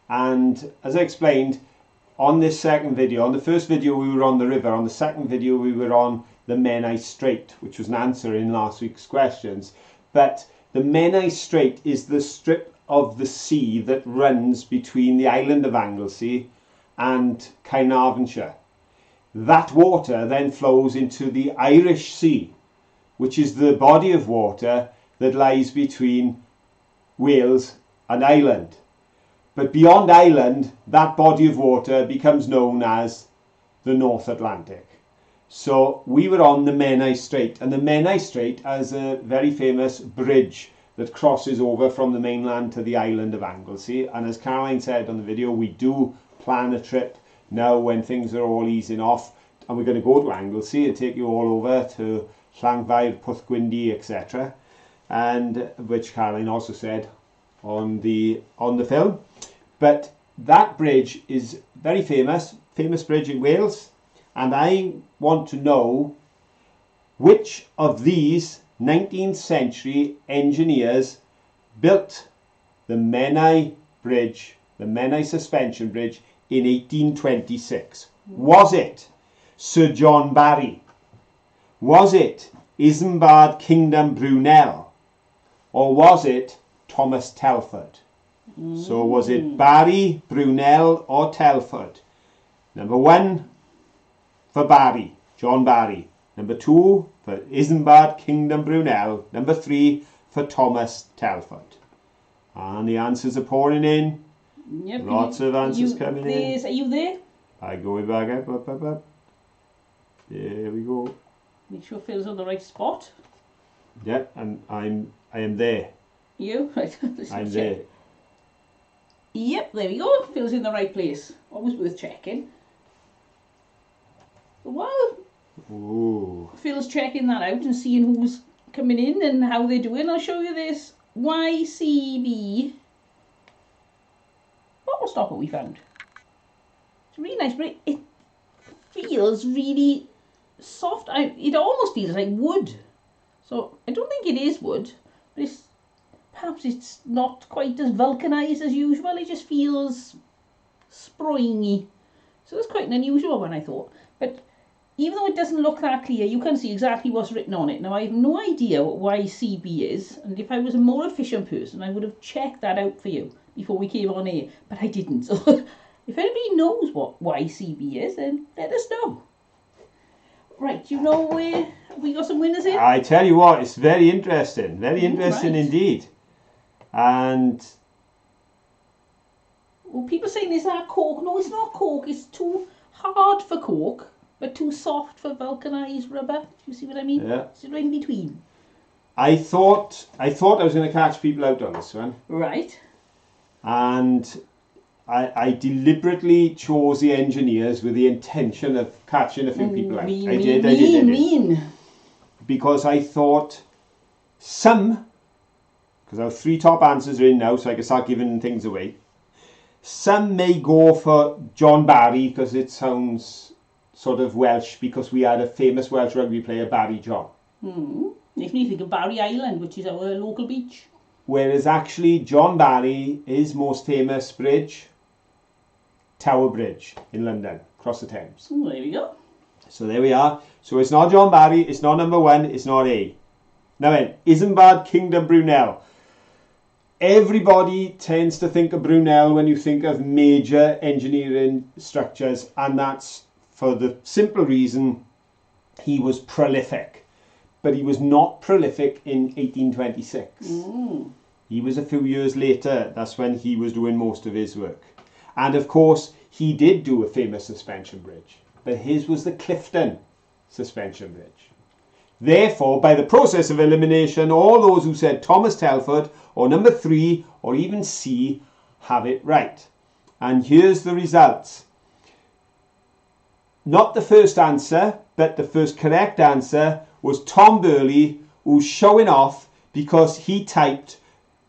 [SPEAKER 2] And as I explained, on this second video, on the first video we were on the river, on the second video we were on the Menai Strait, which was an answer in last week's questions. But the Menai Strait is the strip of the sea that runs between the island of Anglesey and Caernarfonshire. That water then flows into the Irish Sea, which is the body of water that lies between Wales and Ireland. But beyond Ireland, that body of water becomes known as the North Atlantic. So we were on the Menai Strait, and the Menai Strait has a very famous bridge that crosses over from the mainland to the island of Anglesey. And as Caroline said on the video, we do plan a trip now when things are all easing off, and we're going to go to Anglesey and take you all over to Llangfair, Pwllgwyndy, etc. And which Caroline also said on the film. But that bridge is very famous bridge in Wales, and I want to know which of these 19th century engineers built the Menai Bridge, the Menai Suspension Bridge in 1826. Was it Sir John Barry? Was it Isambard Kingdom Brunel? Or was it Thomas Telford? So was it Barry, Brunel or Telford? Number 1, for Barry, John Barry. Number 2 for Isambard Kingdom Brunel. Number 3 for Thomas Telford. And the answers are pouring in.
[SPEAKER 1] Yep.
[SPEAKER 2] Lots of answers coming in.
[SPEAKER 1] Are you there?
[SPEAKER 2] I go back up. There we go.
[SPEAKER 1] Make sure Phil's on the right spot.
[SPEAKER 2] Yeah, and I am there.
[SPEAKER 1] You? Right.
[SPEAKER 2] I'm there.
[SPEAKER 1] Yep, there we go. Phil's in the right place. Always worth checking. Well,
[SPEAKER 2] ooh.
[SPEAKER 1] Phil's checking that out and seeing who's coming in and how they're doing. I'll show you this YCB bottle stopper we found. It's really nice, but it feels really soft. It almost feels like wood. So I don't think it is wood, but perhaps it's not quite as vulcanized as usual. It just feels springy. So that's quite an unusual one, I thought. But even though it doesn't look that clear, you can see exactly what's written on it. Now, I have no idea what YCB is, and if I was a more efficient person, I would have checked that out for you before we came on air, but I didn't. So if anybody knows what YCB is, then let us know. Right, do you know where we got some winners in?
[SPEAKER 2] I tell you what, it's very interesting. Very interesting indeed. And
[SPEAKER 1] well, people saying this is cork. No, it's not cork. It's too hard for cork, but too soft for vulcanized rubber. Do you see what I mean?
[SPEAKER 2] Yeah.
[SPEAKER 1] It's right in between.
[SPEAKER 2] I thought I was going to catch people out on this one.
[SPEAKER 1] Right.
[SPEAKER 2] And I deliberately chose the engineers with the intention of catching a few people out. I did. Because I thought because our 3 top answers are in now, so I can start giving things away. Some may go for John Barry because it sounds sort of Welsh, because we had a famous Welsh rugby player, Barry John.
[SPEAKER 1] Makes me think of Barry Island, which is our local beach. Whereas
[SPEAKER 2] actually John Barry, his most famous bridge, Tower Bridge in London, across the Thames.
[SPEAKER 1] Oh, there we go.
[SPEAKER 2] So there we are. So it's not John Barry, it's not number 1, it's not A. Now then, Isambard Kingdom Brunel. Everybody tends to think of Brunel when you think of major engineering structures, and that's for the simple reason he was prolific. But he was not prolific in 1826. He was a few years later. That's when he was doing most of his work. And of course, he did do a famous suspension bridge, but his was the Clifton suspension bridge. Therefore, by the process of elimination, all those who said Thomas Telford or number 3 or even C have it right. And here's the results. Not the first answer, but the first correct answer was Tom Burley, who's showing off because he typed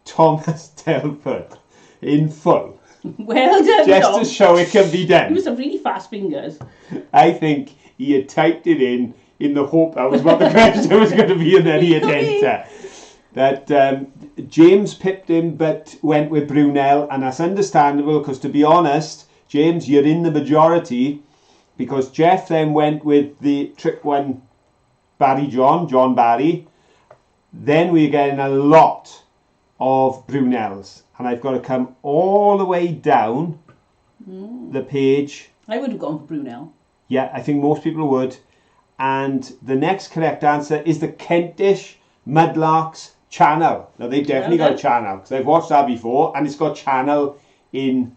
[SPEAKER 2] Thomas Telford in full.
[SPEAKER 1] Well done,
[SPEAKER 2] just
[SPEAKER 1] Tom.
[SPEAKER 2] to show it can be done.
[SPEAKER 1] He was some really fast fingers.
[SPEAKER 2] I think he had typed it in the hope that was what the question was going to be, and then he had enter. That James pipped him but went with Brunel, and that's understandable because, to be honest, James, you're in the majority, because Jeff then went with the trick one, John Barry. Then we're getting a lot of Brunels, and I've got to come all the way down the page.
[SPEAKER 1] I would have gone for Brunel.
[SPEAKER 2] Yeah, I think most people would. And the next correct answer is the Kentish Mudlarks channel. Now, they've definitely got a channel, because I've watched that before, and it's got channel in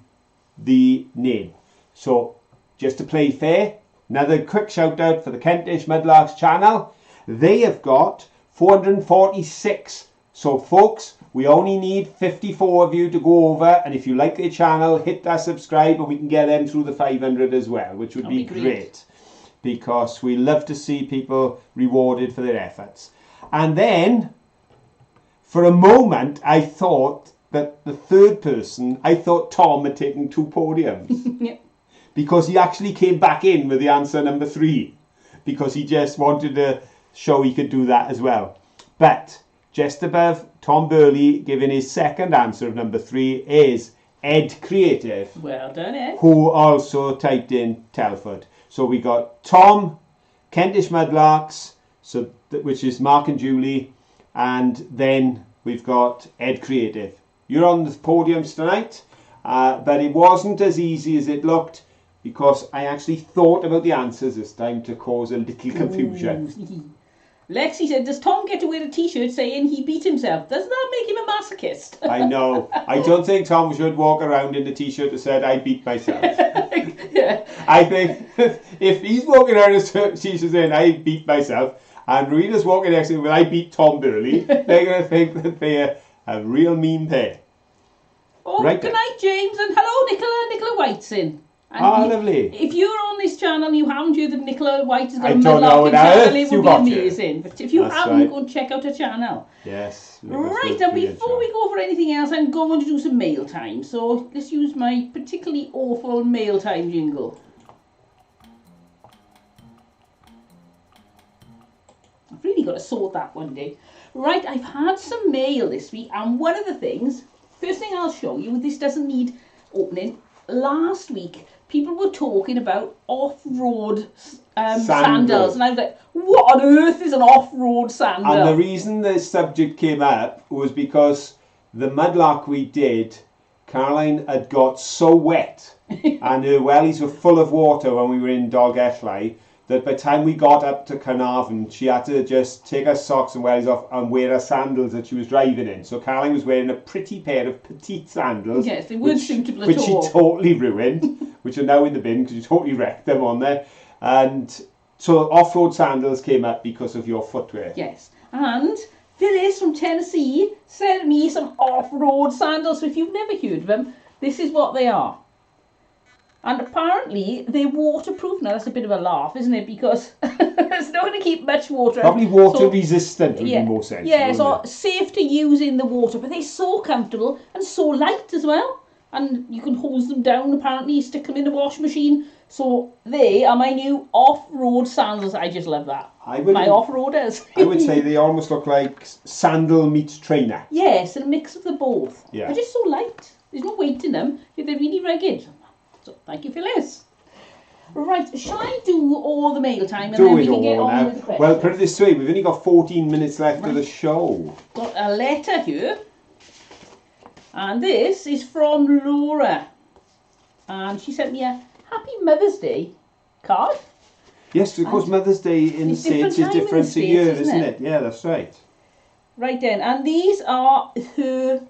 [SPEAKER 2] the name. So, just to play fair, another quick shout out for the Kentish Mudlarks channel. They have got 446. So, folks, we only need 54 of you to go over, and if you like their channel, hit that subscribe, and we can get them through the 500 as well, which would be great. Because we love to see people rewarded for their efforts. And then, for a moment, I thought that the third person, I thought Tom had taken 2 podiums.
[SPEAKER 1] Yep.
[SPEAKER 2] Because he actually came back in with the answer number 3. Because he just wanted to show he could do that as well. But, just above Tom Burley giving his second answer of number 3 is Ed Creative.
[SPEAKER 1] Well done, Ed.
[SPEAKER 2] Who also typed in Telford. So we got Tom, Kentish Mudlarks, which is Mark and Julie, and then we've got Ed Creative. You're on the podiums tonight, but it wasn't as easy as it looked. because I actually thought about the answers this time to cause a little confusion.
[SPEAKER 1] Ooh. Lexi said, does Tom get to wear a t-shirt saying he beat himself? Doesn't that make him a masochist?
[SPEAKER 2] I know. I don't think Tom should walk around in a t-shirt that said, I beat myself.
[SPEAKER 1] Yeah.
[SPEAKER 2] I think if he's walking around in a t-shirt saying, I beat myself, and Rita's walking next to him with, I beat Tom Burley, they're going to think that they're a real mean pair.
[SPEAKER 1] Oh, right, good night, James, and hello, Nicola. Nicola White's in. And
[SPEAKER 2] lovely.
[SPEAKER 1] If you're on this channel and you haven't heard that Nicola White has got a
[SPEAKER 2] Mudlarking
[SPEAKER 1] channel, it would be amazing. But if you haven't, go and check out her channel.
[SPEAKER 2] Yes.
[SPEAKER 1] Right, and before we go for anything else, I'm going to do some mail time. So let's use my particularly awful mail time jingle. I've really got to sort that one day. Right, I've had some mail this week, and one of the things, first thing I'll show you, this doesn't need opening. Last week, people were talking about off-road sandals, and I was like, what on earth is an off-road sandal?
[SPEAKER 2] And the reason the subject came up was because the mudlark we did, Caroline had got so wet and her wellies were full of water when we were in Dolgellau, that by the time we got up to Carnarvon, she had to just take her socks and wellies off and wear her sandals that she was driving in. So Caroline was wearing a pretty pair of petite sandals.
[SPEAKER 1] Yes, they weren't suitable at all.
[SPEAKER 2] Which she totally ruined, which are now in the bin because you totally wrecked them on there. And so off-road sandals came up because of your footwear.
[SPEAKER 1] Yes, and Phyllis from Tennessee sent me some off-road sandals. So if you've never heard of them, this is what they are. And apparently they're waterproof. Now that's a bit of a laugh, isn't it? Because it's not going to keep much water.
[SPEAKER 2] Probably water resistant would be more sensible.
[SPEAKER 1] Yeah, so safe to use in the water, but they're so comfortable and so light as well. And you can hose them down, apparently, stick them in the washing machine. So they are my new off-road sandals. I just love that. My off-roaders.
[SPEAKER 2] I would say they almost look like sandal meets trainer.
[SPEAKER 1] Yes, a mix of the both.
[SPEAKER 2] Yeah.
[SPEAKER 1] They're just so light. There's no weight in them. They're really rugged. So thank you, Phyllis. Right, shall I do all the mail time and then we can get on with the questions?
[SPEAKER 2] Well, put it this way, we've only got 14 minutes left of the show.
[SPEAKER 1] Got a letter here. And this is from Laura. And she sent me a Happy Mother's Day card.
[SPEAKER 2] Yes, of course, Mother's Day in the States is different to you, isn't it? Yeah, that's right.
[SPEAKER 1] Right then, and these are her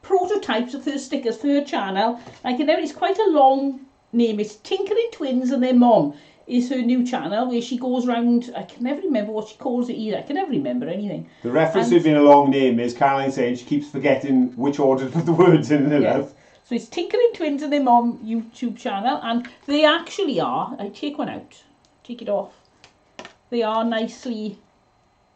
[SPEAKER 1] prototypes of her stickers for her channel. I can never, it's quite a long name. It's Tinkering Twins and Their Mom is her new channel where she goes around. I can never remember what she calls it either. I can never remember anything.
[SPEAKER 2] The reference to being a long name is Caroline saying she keeps forgetting which order to put the words in her mouth.
[SPEAKER 1] So it's Tinkering Twins and Their Mom YouTube channel, and they actually are, I take one out, take it off. They are nicely,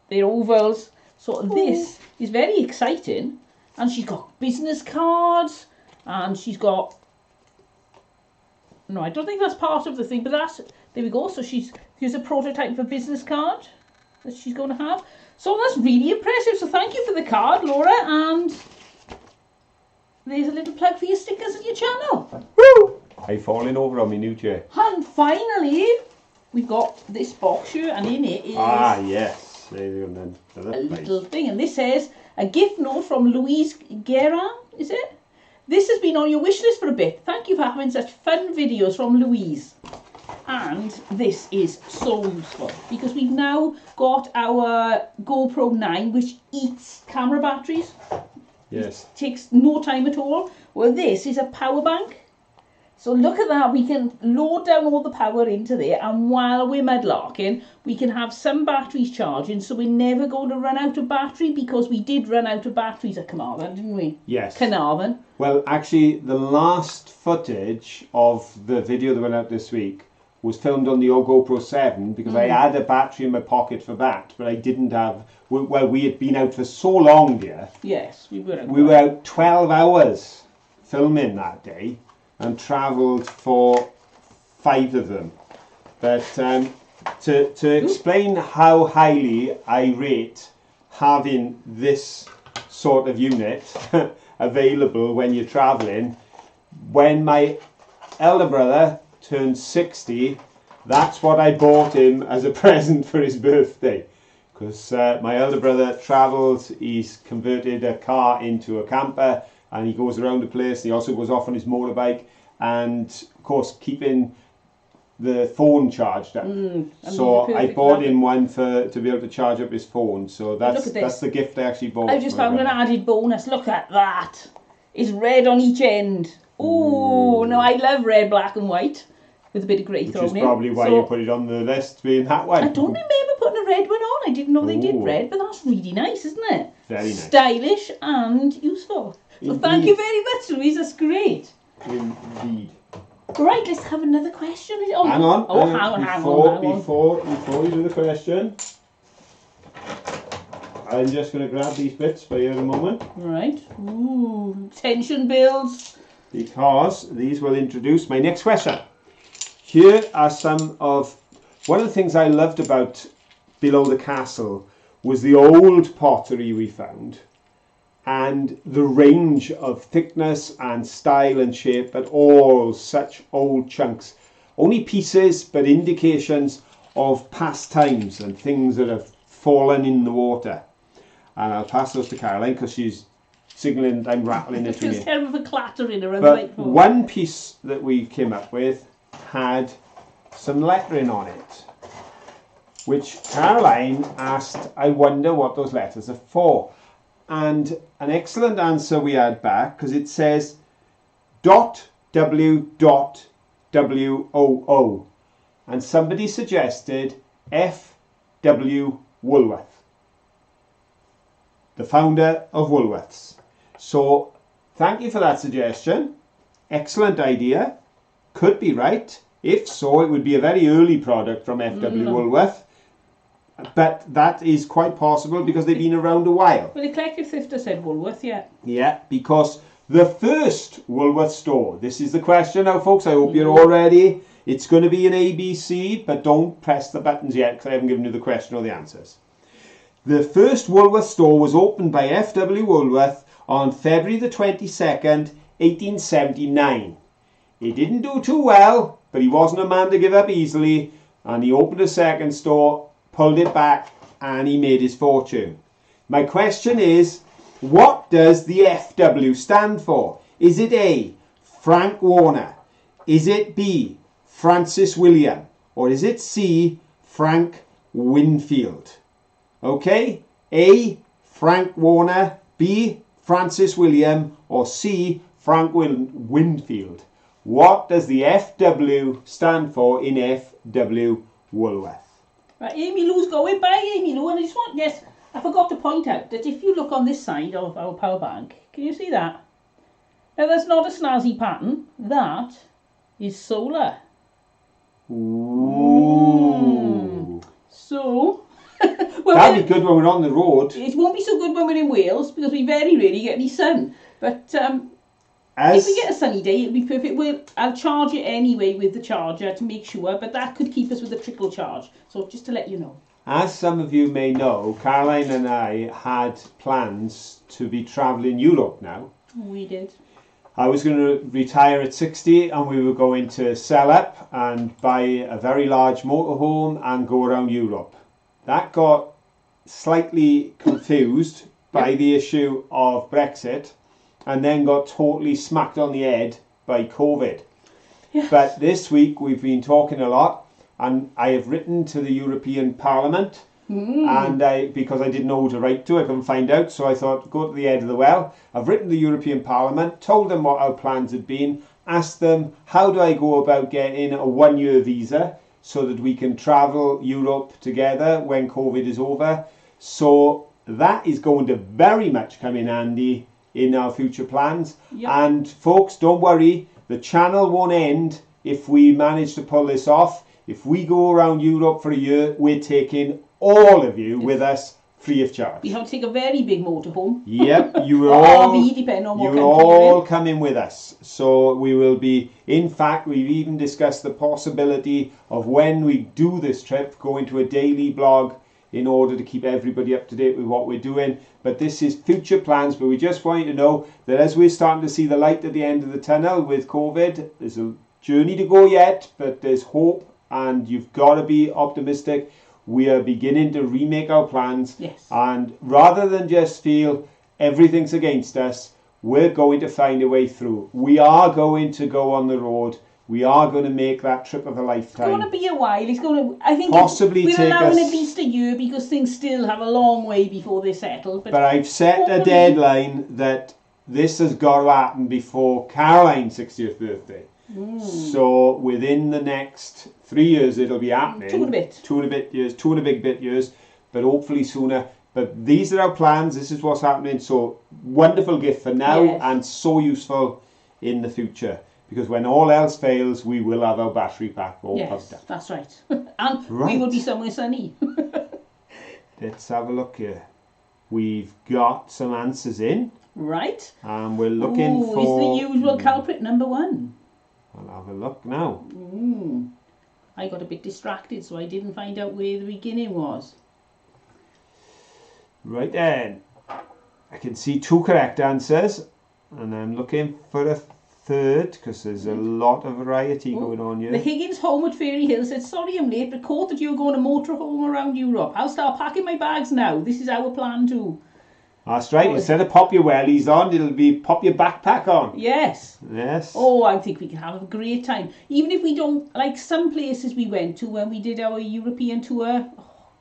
[SPEAKER 1] they're ovals. So this is very exciting. And she's got business cards, and she's got, no, I don't think that's part of the thing, but that's, there we go. So here's a prototype of a business card that she's going to have. So that's really impressive. So thank you for the card, Laura, and there's a little plug for your stickers and your channel.
[SPEAKER 2] Woo! I'm falling over on my new chair.
[SPEAKER 1] And finally, we've got this box here, and in it is
[SPEAKER 2] yes, there you go then.
[SPEAKER 1] A little thing, and this says, a gift note from Louise Guerra, is it? This has been on your wish list for a bit. Thank you for having such fun videos from Louise. And this is so useful because we've now got our GoPro 9 which eats camera batteries.
[SPEAKER 2] Yes.
[SPEAKER 1] It takes no time at all. Well, this is a power bank. So look at that, we can load down all the power into there, and while we're mudlarking, we can have some batteries charging, so we're never going to run out of battery, because we did run out of batteries at Carnarvon, didn't we?
[SPEAKER 2] Yes.
[SPEAKER 1] Carnarvon.
[SPEAKER 2] Well, actually, the last footage of the video that went out this week was filmed on the GoPro 7, because I had a battery in my pocket for that, but I didn't have, well, we had been out for so long, dear.
[SPEAKER 1] Yes, we were out.
[SPEAKER 2] We were out 12 hours filming that day, and travelled for 5 of them. But to explain how highly I rate having this sort of unit available when you're travelling, when my elder brother turned 60, that's what I bought him as a present for his birthday. Because my elder brother travels, he's converted a car into a camper, and he goes around the place. He also goes off on his motorbike, and of course keeping the phone charged up. So I bought him one to be able to charge up his phone. So that's the gift I actually bought.
[SPEAKER 1] I just found an added bonus. Look at that. It's red on each end. Oh, no, I love red, black and white with a bit of grey thrown in.
[SPEAKER 2] Which is probably why you put it on the list, being that one.
[SPEAKER 1] I don't remember putting a red one on. I didn't know they did red, but that's really nice, isn't it?
[SPEAKER 2] Very nice.
[SPEAKER 1] Stylish and useful. So thank you very much, Louise. That's great.
[SPEAKER 2] Indeed.
[SPEAKER 1] Right, let's have another question. Oh,
[SPEAKER 2] hang on.
[SPEAKER 1] Hang on.
[SPEAKER 2] Before you do the question, I'm just going to grab these bits for you in a moment.
[SPEAKER 1] Right. Ooh, tension builds.
[SPEAKER 2] Because these will introduce my next question. Here are some of... One of the things I loved about below the castle was the old pottery we found. And the range of thickness and style and shape, but all such old chunks. Only pieces, but indications of past times and things that have fallen in the water. And I'll pass those to Caroline because she's signalling I'm rattling it to me.
[SPEAKER 1] There's terrible of a clattering around
[SPEAKER 2] the
[SPEAKER 1] microphone.
[SPEAKER 2] One piece that we came up with had some lettering on it, which Caroline asked, I wonder what those letters are for. And an excellent answer we had back, because it says .w.WOO, and somebody suggested F.W. Woolworth, the founder of Woolworths. So thank you for that suggestion. Excellent idea. Could be right. If so, it would be a very early product from F.W. Woolworth. But that is quite possible because they've been around a while.
[SPEAKER 1] Well, the collective thrifter said Woolworth, yeah.
[SPEAKER 2] Yeah, because the first Woolworth store, this is the question now, folks. I hope you're all ready. It's going to be an ABC, but don't press the buttons yet because I haven't given you the question or the answers. The first Woolworth store was opened by F.W. Woolworth on February the 22nd, 1879. He didn't do too well, but he wasn't a man to give up easily, and he opened a second store, pulled it back, and he made his fortune. My question is, what does the FW stand for? Is it A, Frank Warner? Is it B, Francis William? Or is it C, Frank Winfield? Okay, A, Frank Warner, B, Francis William, or C, Frank Winfield. What does the FW stand for in F.W. Woolworth?
[SPEAKER 1] Right, Amy Lou's going by, Amy Lou, and I just want, yes, I forgot to point out that if you look on this side of our power bank, can you see that? Now that's not a snazzy pattern, that is solar.
[SPEAKER 2] Ooh.
[SPEAKER 1] So,
[SPEAKER 2] that'll be good when we're on the road.
[SPEAKER 1] It won't be so good when we're in Wales because we very rarely get any sun. But if we get a sunny day, it'll be perfect. I'll charge it anyway with the charger to make sure, but that could keep us with a trickle charge. So just to let you know.
[SPEAKER 2] As some of you may know, Caroline and I had plans to be travelling Europe now.
[SPEAKER 1] We did.
[SPEAKER 2] I was going to retire at 60 and we were going to sell up and buy a very large motorhome and go around Europe. That got slightly confused by the issue of Brexit and then got totally smacked on the head by COVID.
[SPEAKER 1] Yes.
[SPEAKER 2] But this week we've been talking a lot and I have written to the European Parliament and because I didn't know who to write to, I couldn't find out, so I thought, go to the head of the well. I've written to the European Parliament, told them what our plans had been, asked them how do I go about getting a 1-year visa so that we can travel Europe together when COVID is over. So that is going to very much come in handy in our future plans.
[SPEAKER 1] Yep.
[SPEAKER 2] And folks, don't worry, the channel won't end if we manage to pull this off. If we go around Europe for a year, we're taking all of you with us free of charge.
[SPEAKER 1] We have to take a very big motorhome.
[SPEAKER 2] Yep, you will all,
[SPEAKER 1] depending on what
[SPEAKER 2] you will all come in with us. So we will be, in fact, we've even discussed the possibility of when we do this trip, going to a daily blog in order to keep everybody up to date with what we're doing. But this is future plans, but we just want you to know that as we're starting to see the light at the end of the tunnel with COVID, there's a journey to go yet, but there's hope and you've got to be optimistic. We are beginning to remake our plans,
[SPEAKER 1] yes.
[SPEAKER 2] And rather than just feel everything's against us, we're going to find a way through. We are going to go on the road. We are going to make that trip of a lifetime.
[SPEAKER 1] It's going to be a while. It's going to, I think,
[SPEAKER 2] possibly
[SPEAKER 1] we're
[SPEAKER 2] take
[SPEAKER 1] allowing
[SPEAKER 2] us
[SPEAKER 1] at least a year because things still have a long way before they settle.
[SPEAKER 2] But I've set a deadline that this has got to happen before Caroline's 60th birthday. So within the next 3 years, it'll be happening.
[SPEAKER 1] 2 and a bit.
[SPEAKER 2] 2 and a bit years, 2 and a big bit years, but hopefully sooner. But these are our plans. This is what's happening. So wonderful gift for now and so useful in the future. Because when all else fails, we will have our battery pack all pumped up.
[SPEAKER 1] That's right. And we will be somewhere sunny.
[SPEAKER 2] Let's have a look here. We've got some answers in.
[SPEAKER 1] Right.
[SPEAKER 2] And we're looking for...
[SPEAKER 1] is the usual culprit number 1.
[SPEAKER 2] I'll have a look now.
[SPEAKER 1] I got a bit distracted, so I didn't find out where the beginning was.
[SPEAKER 2] Right then. I can see 2 correct answers. And I'm looking for a third, because there's a lot of variety going on here.
[SPEAKER 1] The Higgins home at Fairy Hill said, sorry I'm late, but caught that you're going to motorhome around Europe. I'll start packing my bags now. This is our plan too.
[SPEAKER 2] That's right. Instead of pop your wellies on, it'll be pop your backpack on.
[SPEAKER 1] Yes.
[SPEAKER 2] Yes.
[SPEAKER 1] Oh, I think we can have a great time. Even if we don't, like some places we went to when we did our European tour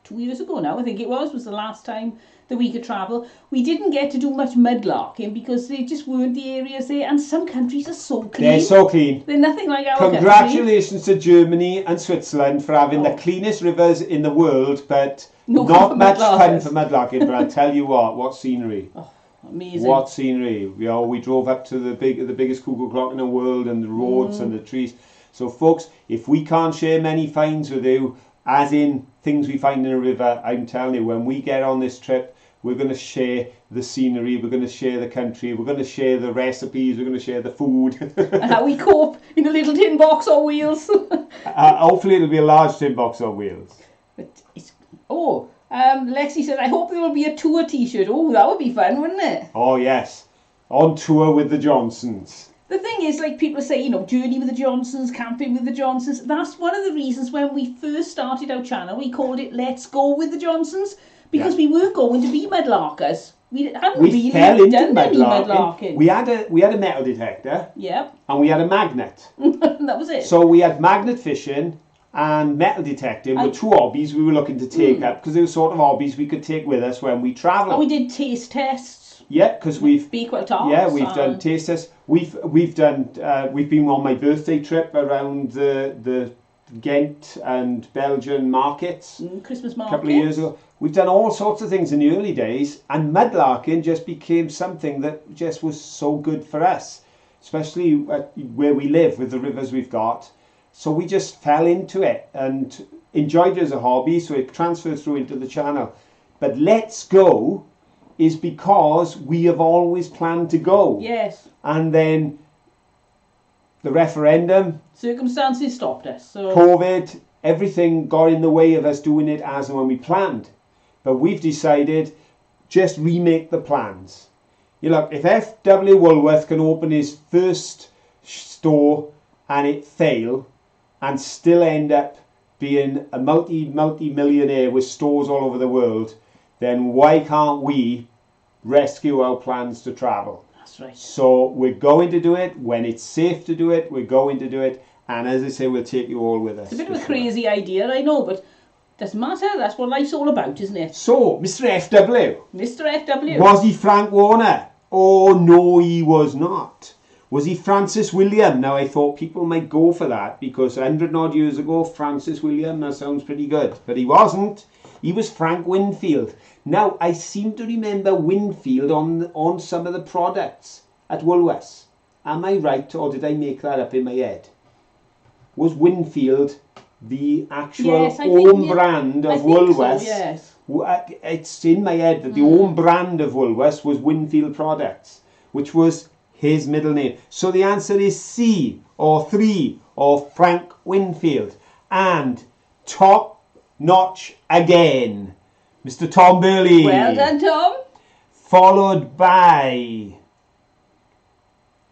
[SPEAKER 1] 2 years ago now, I think it was the last time that we could travel. We didn't get to do much mudlarking because they just weren't the areas there. And some countries are so clean.
[SPEAKER 2] They're so clean.
[SPEAKER 1] They're nothing like our
[SPEAKER 2] Congratulations to Germany and Switzerland for having the cleanest rivers in the world, but not much fun for mudlarking. But I'll tell you what scenery.
[SPEAKER 1] Oh, amazing.
[SPEAKER 2] What scenery. We drove up to the biggest cuckoo clock in the world, and the roads and the trees. So folks, if we can't share many finds with you, as in things we find in a river, I'm telling you, when we get on this trip, we're going to share the scenery, we're going to share the country, we're going to share the recipes, we're going to share the food.
[SPEAKER 1] And how we cope in a little tin box on wheels.
[SPEAKER 2] Hopefully it'll be a large tin box on wheels.
[SPEAKER 1] But it's, Lexi said, I hope there will be a tour t-shirt. Oh, that would be fun, wouldn't it?
[SPEAKER 2] Oh yes, on tour with the Johnsons.
[SPEAKER 1] The thing is, like people say, journey with the Johnsons, camping with the Johnsons. That's one of the reasons when we first started our channel, we called it Let's Go with the Johnsons. Because we were going to be mudlarkers. We hadn't really done any mudlarking.
[SPEAKER 2] We had a metal detector.
[SPEAKER 1] Yep.
[SPEAKER 2] And we had a magnet.
[SPEAKER 1] That was it.
[SPEAKER 2] So we had magnet fishing and metal detecting were 2 hobbies we were looking to take up, because they were sort of hobbies we could take with us when we travel.
[SPEAKER 1] And we did taste tests.
[SPEAKER 2] Yeah, because we've
[SPEAKER 1] we've
[SPEAKER 2] done taste tests. We've been on my birthday trip around the Ghent and Belgian markets.
[SPEAKER 1] Christmas markets.
[SPEAKER 2] A couple of years ago. We've done all sorts of things in the early days, and mudlarking just became something that just was so good for us, especially where we live with the rivers we've got. So we just fell into it and enjoyed it as a hobby, so it transferred through into the channel. But Let's Go is because we have always planned to go.
[SPEAKER 1] Yes.
[SPEAKER 2] And then the referendum.
[SPEAKER 1] Circumstances stopped us. So.
[SPEAKER 2] COVID, everything got in the way of us doing it as and when we planned. But we've decided, just remake the plans. Look, if F.W. Woolworth can open his first store and it fail and still end up being a multi-millionaire with stores all over the world, then why can't we rescue our plans to travel?
[SPEAKER 1] That's right.
[SPEAKER 2] So we're going to do it. When it's safe to do it, we're going to do it. And as I say, we'll take you all with us.
[SPEAKER 1] It's a bit of a crazy idea, I know, but doesn't matter. That's what life's all about, isn't it?
[SPEAKER 2] So, Mr. F.W.
[SPEAKER 1] Mr. F.W.
[SPEAKER 2] Was he Frank Warner? Oh, no, he was not. Was he Francis William? Now, I thought people might go for that because 100 odd years ago, Francis William, that sounds pretty good. But he wasn't. He was Frank Winfield. Now, I seem to remember Winfield on some of the products at Woolworths. Am I right, or did I make that up in my head? Was Winfield the actual home brand of Woolworths?
[SPEAKER 1] So, yes.
[SPEAKER 2] It's in my head that the home brand of Woolworths was Winfield Products, which was his middle name. So the answer is C, or 3, or Frank Winfield. And top notch again, Mr. Tom Burley.
[SPEAKER 1] Well done, Tom.
[SPEAKER 2] Followed by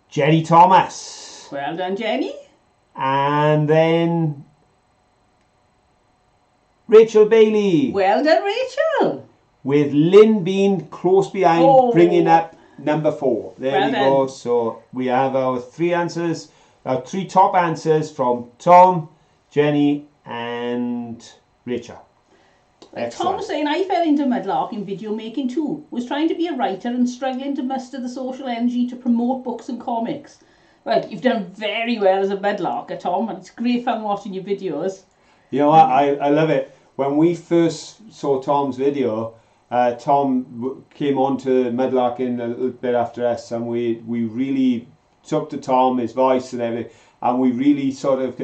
[SPEAKER 2] Jenny Thomas.
[SPEAKER 1] Well done, Jenny.
[SPEAKER 2] And then Rachel Bailey.
[SPEAKER 1] Well done, Rachel.
[SPEAKER 2] With Lynn being close behind, bringing up number 4. There we go. So we have our 3 answers, our 3 top answers from Tom, Jenny and Rachel.
[SPEAKER 1] Tom was saying, I fell into mudlarking video making too. Was trying to be a writer and struggling to muster the social energy to promote books and comics. Well, you've done very well as a mudlarker, Tom, and it's great fun watching your videos.
[SPEAKER 2] You know what? I love it. When we first saw Tom's video, Tom came on to mudlarking a little bit after us, and we really took to Tom, his voice and everything, and we really sort of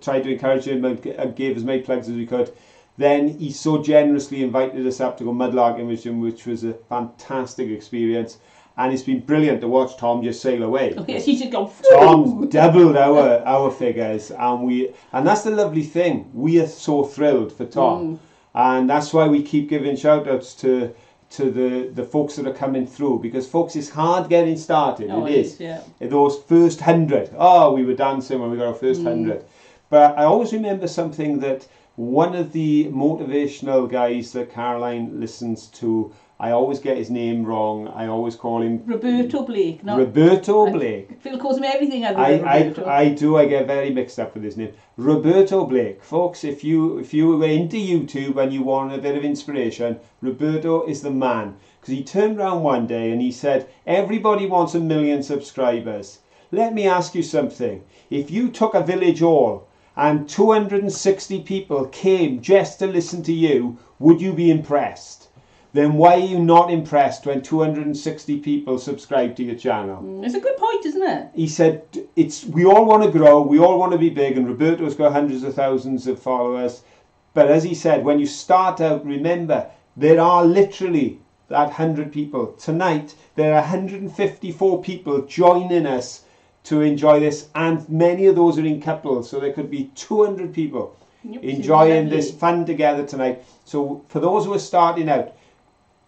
[SPEAKER 2] tried to encourage him and gave as many plugs as we could. Then he so generously invited us up to go mudlarking with him, which was a fantastic experience. And it's been brilliant to watch Tom just sail away.
[SPEAKER 1] Oh, yes, he should go.
[SPEAKER 2] Tom's doubled our figures, and that's the lovely thing. We are so thrilled for Tom, and that's why we keep giving shout outs to the folks that are coming through, because folks, it's hard getting started.
[SPEAKER 1] Oh,
[SPEAKER 2] it is.
[SPEAKER 1] Yeah.
[SPEAKER 2] Those first 100. Oh, we were dancing when we got our first 100. But I always remember something that one of the motivational guys that Caroline listens to, I always get his name wrong. I always call him
[SPEAKER 1] Roberto Blake.
[SPEAKER 2] Roberto Blake.
[SPEAKER 1] Phil calls him everything other than Roberto.
[SPEAKER 2] I do. I get very mixed up with his name. Roberto Blake, folks. If you were into YouTube and you want a bit of inspiration, Roberto is the man. Because he turned around one day and he said, "Everybody wants 1 million subscribers. Let me ask you something. If you took a village hall and 260 people came just to listen to you, would you be impressed? Then why are you not impressed when 260 people subscribe to your channel?"
[SPEAKER 1] It's a good point, isn't it?
[SPEAKER 2] He said, we all want to grow, we all want to be big, and Roberto's got hundreds of thousands of followers. But as he said, when you start out, remember, there are literally that 100 people. Tonight, there are 154 people joining us to enjoy this, and many of those are in couples, so there could be 200 people enjoying this fun together tonight. So for those who are starting out,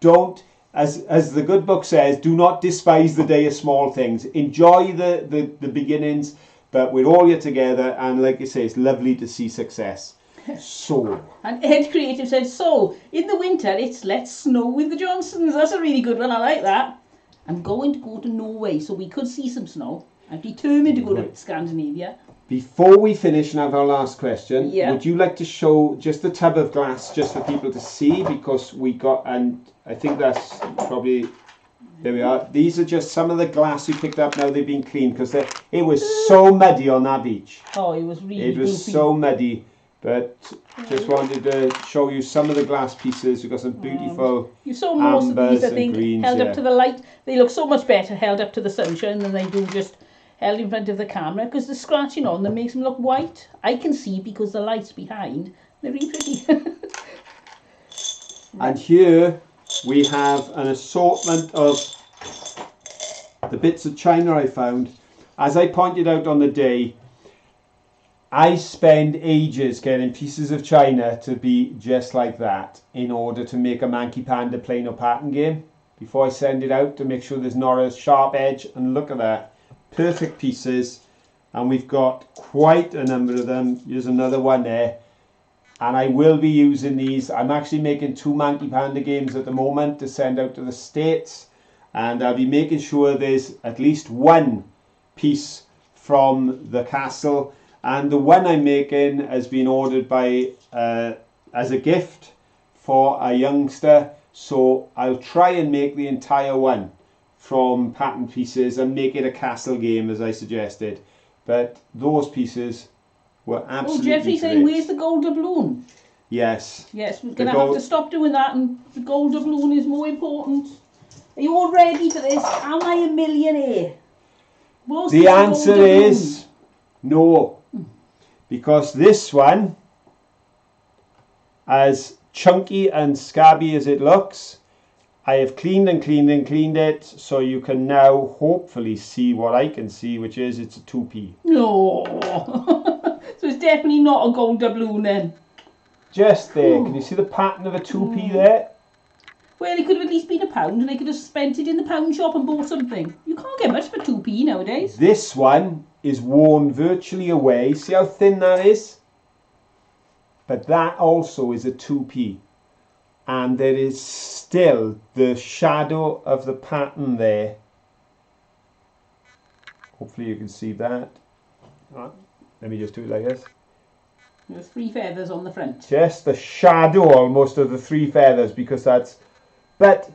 [SPEAKER 2] don't, as the good book says, do not despise the day of small things. Enjoy the beginnings, but we're all here together, and like you say, it's lovely to see success. So.
[SPEAKER 1] And Ed Creative said, so, in the winter, it's Let's Snow with the Johnsons. That's a really good one, I like that. I'm going to go to Norway, so we could see some snow. I'm determined to go to Scandinavia.
[SPEAKER 2] Before we finish and have our last question,
[SPEAKER 1] yeah,
[SPEAKER 2] would you like to show just the tub of glass just for people to see? Because we got, and I think that's probably, there we are. These are just some of the glass we picked up now they've been cleaned, because it was so muddy on that beach.
[SPEAKER 1] Oh, it was really
[SPEAKER 2] It was
[SPEAKER 1] goofy.
[SPEAKER 2] So muddy, but just wanted to show you some of the glass pieces. We've got some beautiful
[SPEAKER 1] you saw most of these, I think,
[SPEAKER 2] greens,
[SPEAKER 1] held up to the light. They look so much better held up to the sunshine than they do just held in front of the camera, because the scratching on them makes them look white. I can see because the light's behind. They're really pretty.
[SPEAKER 2] And here we have an assortment of the bits of china I found. As I pointed out on the day, I spend ages getting pieces of china to be just like that in order to make a Monkey Panda plain or pattern game before I send it out, to make sure there's not a sharp edge. And look at that. Perfect pieces, and we've got quite a number of them. Here's another one there, and I will be using these. I'm actually making 2 Monkey Panda games at the moment to send out to the States, and I'll be making sure there's at least 1 piece from the castle, and the one I'm making has been ordered by as a gift for a youngster, so I'll try and make the entire one from pattern pieces and make it a castle game as I suggested. But those pieces were absolutely great.
[SPEAKER 1] Jeffrey's saying, where's the gold doubloon?
[SPEAKER 2] Yes.
[SPEAKER 1] Yes, we're going to have to stop doing that, and the gold doubloon is more important. Are you all ready for this? Am I a millionaire?
[SPEAKER 2] The answer is no. Because this one, as chunky and scabby as it looks, I have cleaned and cleaned and cleaned it, so you can now hopefully see what I can see, which is it's a 2p.
[SPEAKER 1] No. So it's definitely not a gold doubloon then.
[SPEAKER 2] Just there. Can you see the pattern of a 2p there?
[SPEAKER 1] Well, it could have at least been £1, and they could have spent it in the pound shop and bought something. You can't get much for 2p nowadays.
[SPEAKER 2] This one is worn virtually away. See how thin that is? But that also is a 2p. and there is still the shadow of the pattern there. Hopefully you can see that. Let me just do it like this.
[SPEAKER 1] There's 3 feathers on the front.
[SPEAKER 2] Just the shadow almost of the 3 feathers, because that's... But,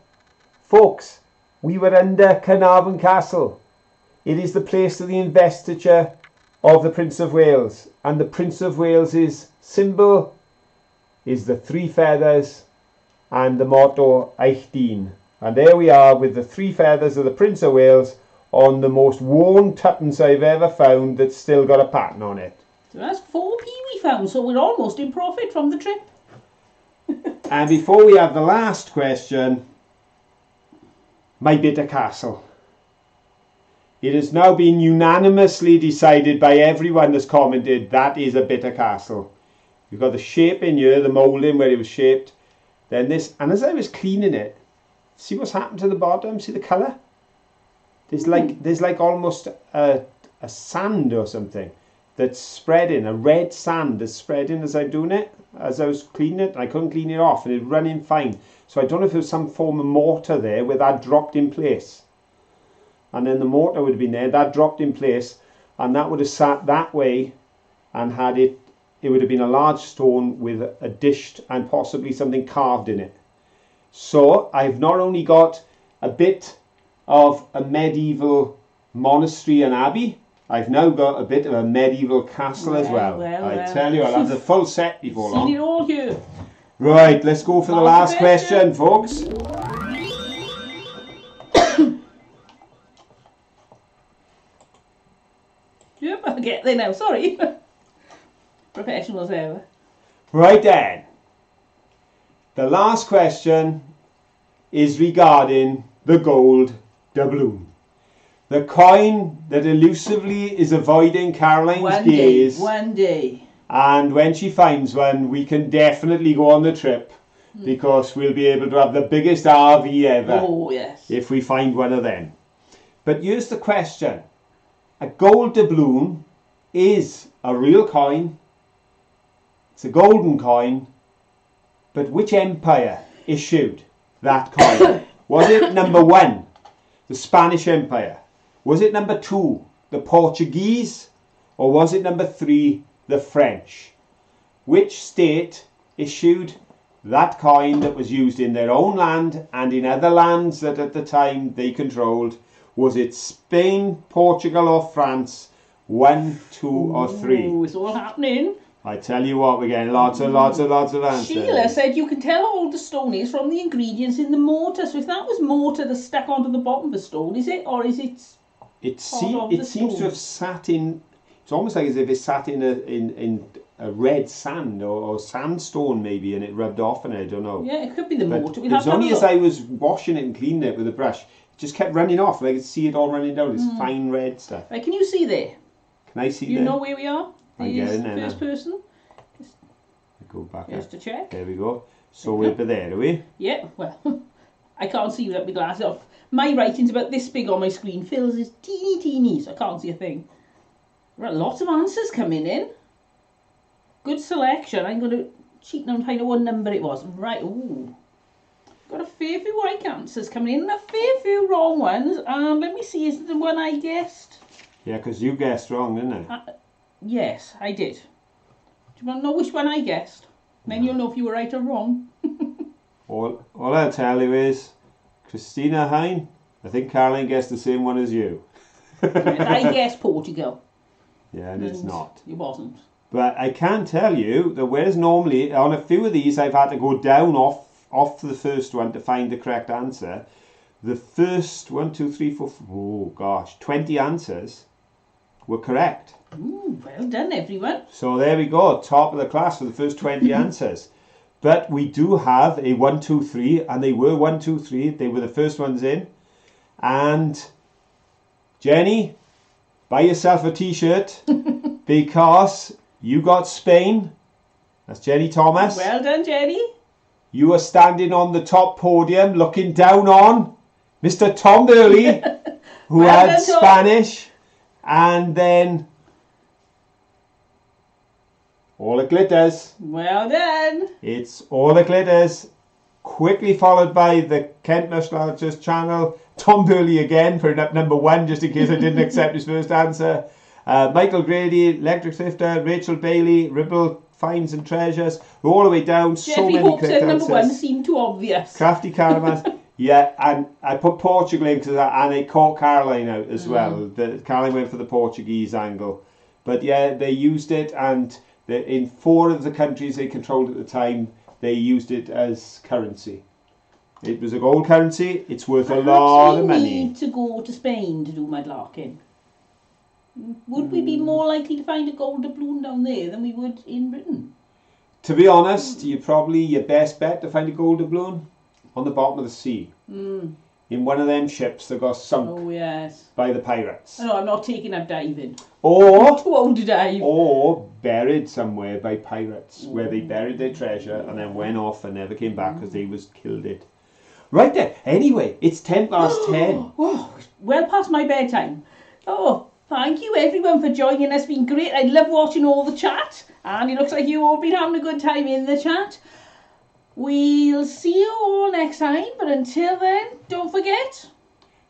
[SPEAKER 2] folks, we were under Carnarvon Castle. It is the place of the investiture of the Prince of Wales. And the Prince of Wales's symbol is the 3 feathers and the motto OurHastings. And there we are with the 3 feathers of the Prince of Wales on the most worn tuppence I've ever found that's still got a pattern on it.
[SPEAKER 1] So that's 4p we found, so we're almost in profit from the trip.
[SPEAKER 2] And before we have the last question, my bit of castle. It has now been unanimously decided by everyone that's commented that is a bit of castle. You've got the shape in here, the moulding where it was shaped. Then this, and as I was cleaning it, see what's happened to the bottom? See the colour? There's like almost a sand or something that's spreading, a red sand that's spreading as I'm doing it. As I was cleaning it, I couldn't clean it off and it's running fine. So I don't know if there was some form of mortar there where that dropped in place. And then the mortar would have been there, that dropped in place, and that would have sat that way and had it would have been a large stone with a dish and possibly something carved in it. So I've not only got a bit of a medieval monastery and abbey, I've now got a bit of a medieval castle as well. I tell you, I'll have the full set before long.
[SPEAKER 1] Seen it all here.
[SPEAKER 2] Right, let's go for the last question, folks.
[SPEAKER 1] Yep, I'll get there now, sorry. Professional as ever.
[SPEAKER 2] Right then. The last question is regarding the gold doubloon. The coin that elusively is avoiding Caroline's gaze.
[SPEAKER 1] One day.
[SPEAKER 2] And when she finds one, we can definitely go on the trip because we'll be able to have the biggest RV ever.
[SPEAKER 1] Oh, yes.
[SPEAKER 2] If we find one of them. But here's the question. A gold doubloon is a real coin. It's a golden coin. But which empire issued that coin? Was it number 1, the Spanish Empire? Was it number 2, the Portuguese? Or was it number 3, the French? Which state issued that coin that was used in their own land and in other lands that at the time they controlled? Was it Spain, Portugal or France? 1, 2 or 3?
[SPEAKER 1] Oh, it's all happening.
[SPEAKER 2] I tell you what, we're getting lots of answers.
[SPEAKER 1] Sheila said you can tell how old the stone is from the ingredients in the mortar. So if that was mortar that's stuck onto the bottom of the stone, is it? Or is it...
[SPEAKER 2] It seems to have sat in... It's almost like as if it sat in a red sand or sandstone maybe, and it rubbed off on it. I don't know.
[SPEAKER 1] Yeah, it could be the mortar.
[SPEAKER 2] It was only as I was washing it and cleaning it with a brush, it just kept running off, and I could see it all running down. This fine red stuff.
[SPEAKER 1] Right, can you see there?
[SPEAKER 2] Can I see
[SPEAKER 1] you know where we are?
[SPEAKER 2] I'm getting there
[SPEAKER 1] first
[SPEAKER 2] now.
[SPEAKER 1] person.
[SPEAKER 2] Go back
[SPEAKER 1] just to check.
[SPEAKER 2] There we go. So we'll be there, are we?
[SPEAKER 1] Yeah, well, I can't see without my glasses off. My writing's about this big on my screen. Phil's is teeny, so I can't see a thing. Right, lots of answers coming in. Good selection. I'm going to cheat now and find out what number it was. Right, ooh. Got a fair few right answers coming in and a fair few wrong ones. Let me see, is it the one I guessed?
[SPEAKER 2] Yeah, because you guessed wrong, didn't you?
[SPEAKER 1] Yes, I did. Do you want to know which one I guessed? Then you'll know if you were right or wrong.
[SPEAKER 2] all I'll tell you is, Christina Hine, I think Caroline guessed the same one as you.
[SPEAKER 1] Yes, I guessed Portugal.
[SPEAKER 2] Yeah, and it's not.
[SPEAKER 1] It wasn't.
[SPEAKER 2] But I can tell you that whereas normally, on a few of these, I've had to go down off the first one to find the correct answer. The first 1, 2, 3, 4, 5, oh gosh, 20 answers were correct.
[SPEAKER 1] Ooh, well done, everyone.
[SPEAKER 2] So there we go, top of the class for the first 20 answers. But we do have a 1, 2, 3, and they were 1, 2, 3. They were the first ones in. And Jenny, buy yourself a t-shirt because you got Spain. That's Jenny Thomas.
[SPEAKER 1] Well done, Jenny.
[SPEAKER 2] You are standing on the top podium looking down on Mr. Tom Burley, who
[SPEAKER 1] well
[SPEAKER 2] had
[SPEAKER 1] done,
[SPEAKER 2] Spanish, and then all it glitters.
[SPEAKER 1] Well done.
[SPEAKER 2] It's all it glitters. quickly followed by the Kent Mudlarking channel, Tom Burley again for number 1, just in case I didn't accept his first answer. Michael Grady, Electric Sifter, Rachel Bailey, Ribble Finds and Treasures, all the way down.
[SPEAKER 1] Jeffrey
[SPEAKER 2] so many
[SPEAKER 1] Hope
[SPEAKER 2] correct
[SPEAKER 1] said
[SPEAKER 2] answers.
[SPEAKER 1] number 1 seemed too obvious.
[SPEAKER 2] Crafty Caravans. Yeah, and I put Portugal in and I caught Caroline out as well. Caroline went for the Portuguese angle. But yeah, they used it, and in 4 of the countries they controlled at the time, they used it as currency. It was a gold currency. It's worth a lot of money.
[SPEAKER 1] We need to go to Spain to do mudlarking. Would we be more likely to find a gold doubloon down there than we would in Britain?
[SPEAKER 2] To be honest, your best bet to find a gold doubloon on the bottom of the sea. In one of them ships that got sunk by the pirates.
[SPEAKER 1] No, I'm not taking up diving.
[SPEAKER 2] Or
[SPEAKER 1] I'm too old to dive.
[SPEAKER 2] Or buried somewhere by pirates, where they buried their treasure and then went off and never came back because they was killed it. Right then. Anyway, it's 10 past 10.
[SPEAKER 1] Oh, well past my bedtime. Oh, thank you everyone for joining us. It's been great. I love watching all the chat, and it looks like you all been having a good time in the chat. We'll see you all next time, but until then, don't forget.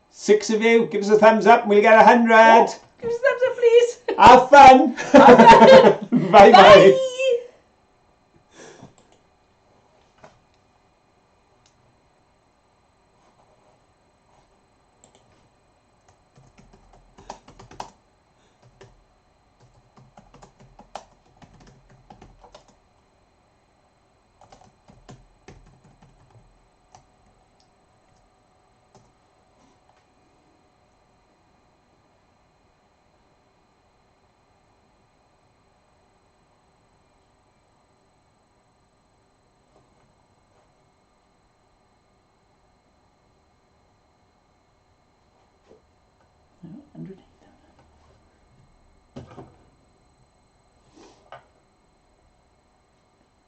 [SPEAKER 2] 6 of you, give us a thumbs up and we'll get 100.
[SPEAKER 1] Give us a thumbs up, please.
[SPEAKER 2] Have fun.
[SPEAKER 1] Have fun.
[SPEAKER 2] Bye.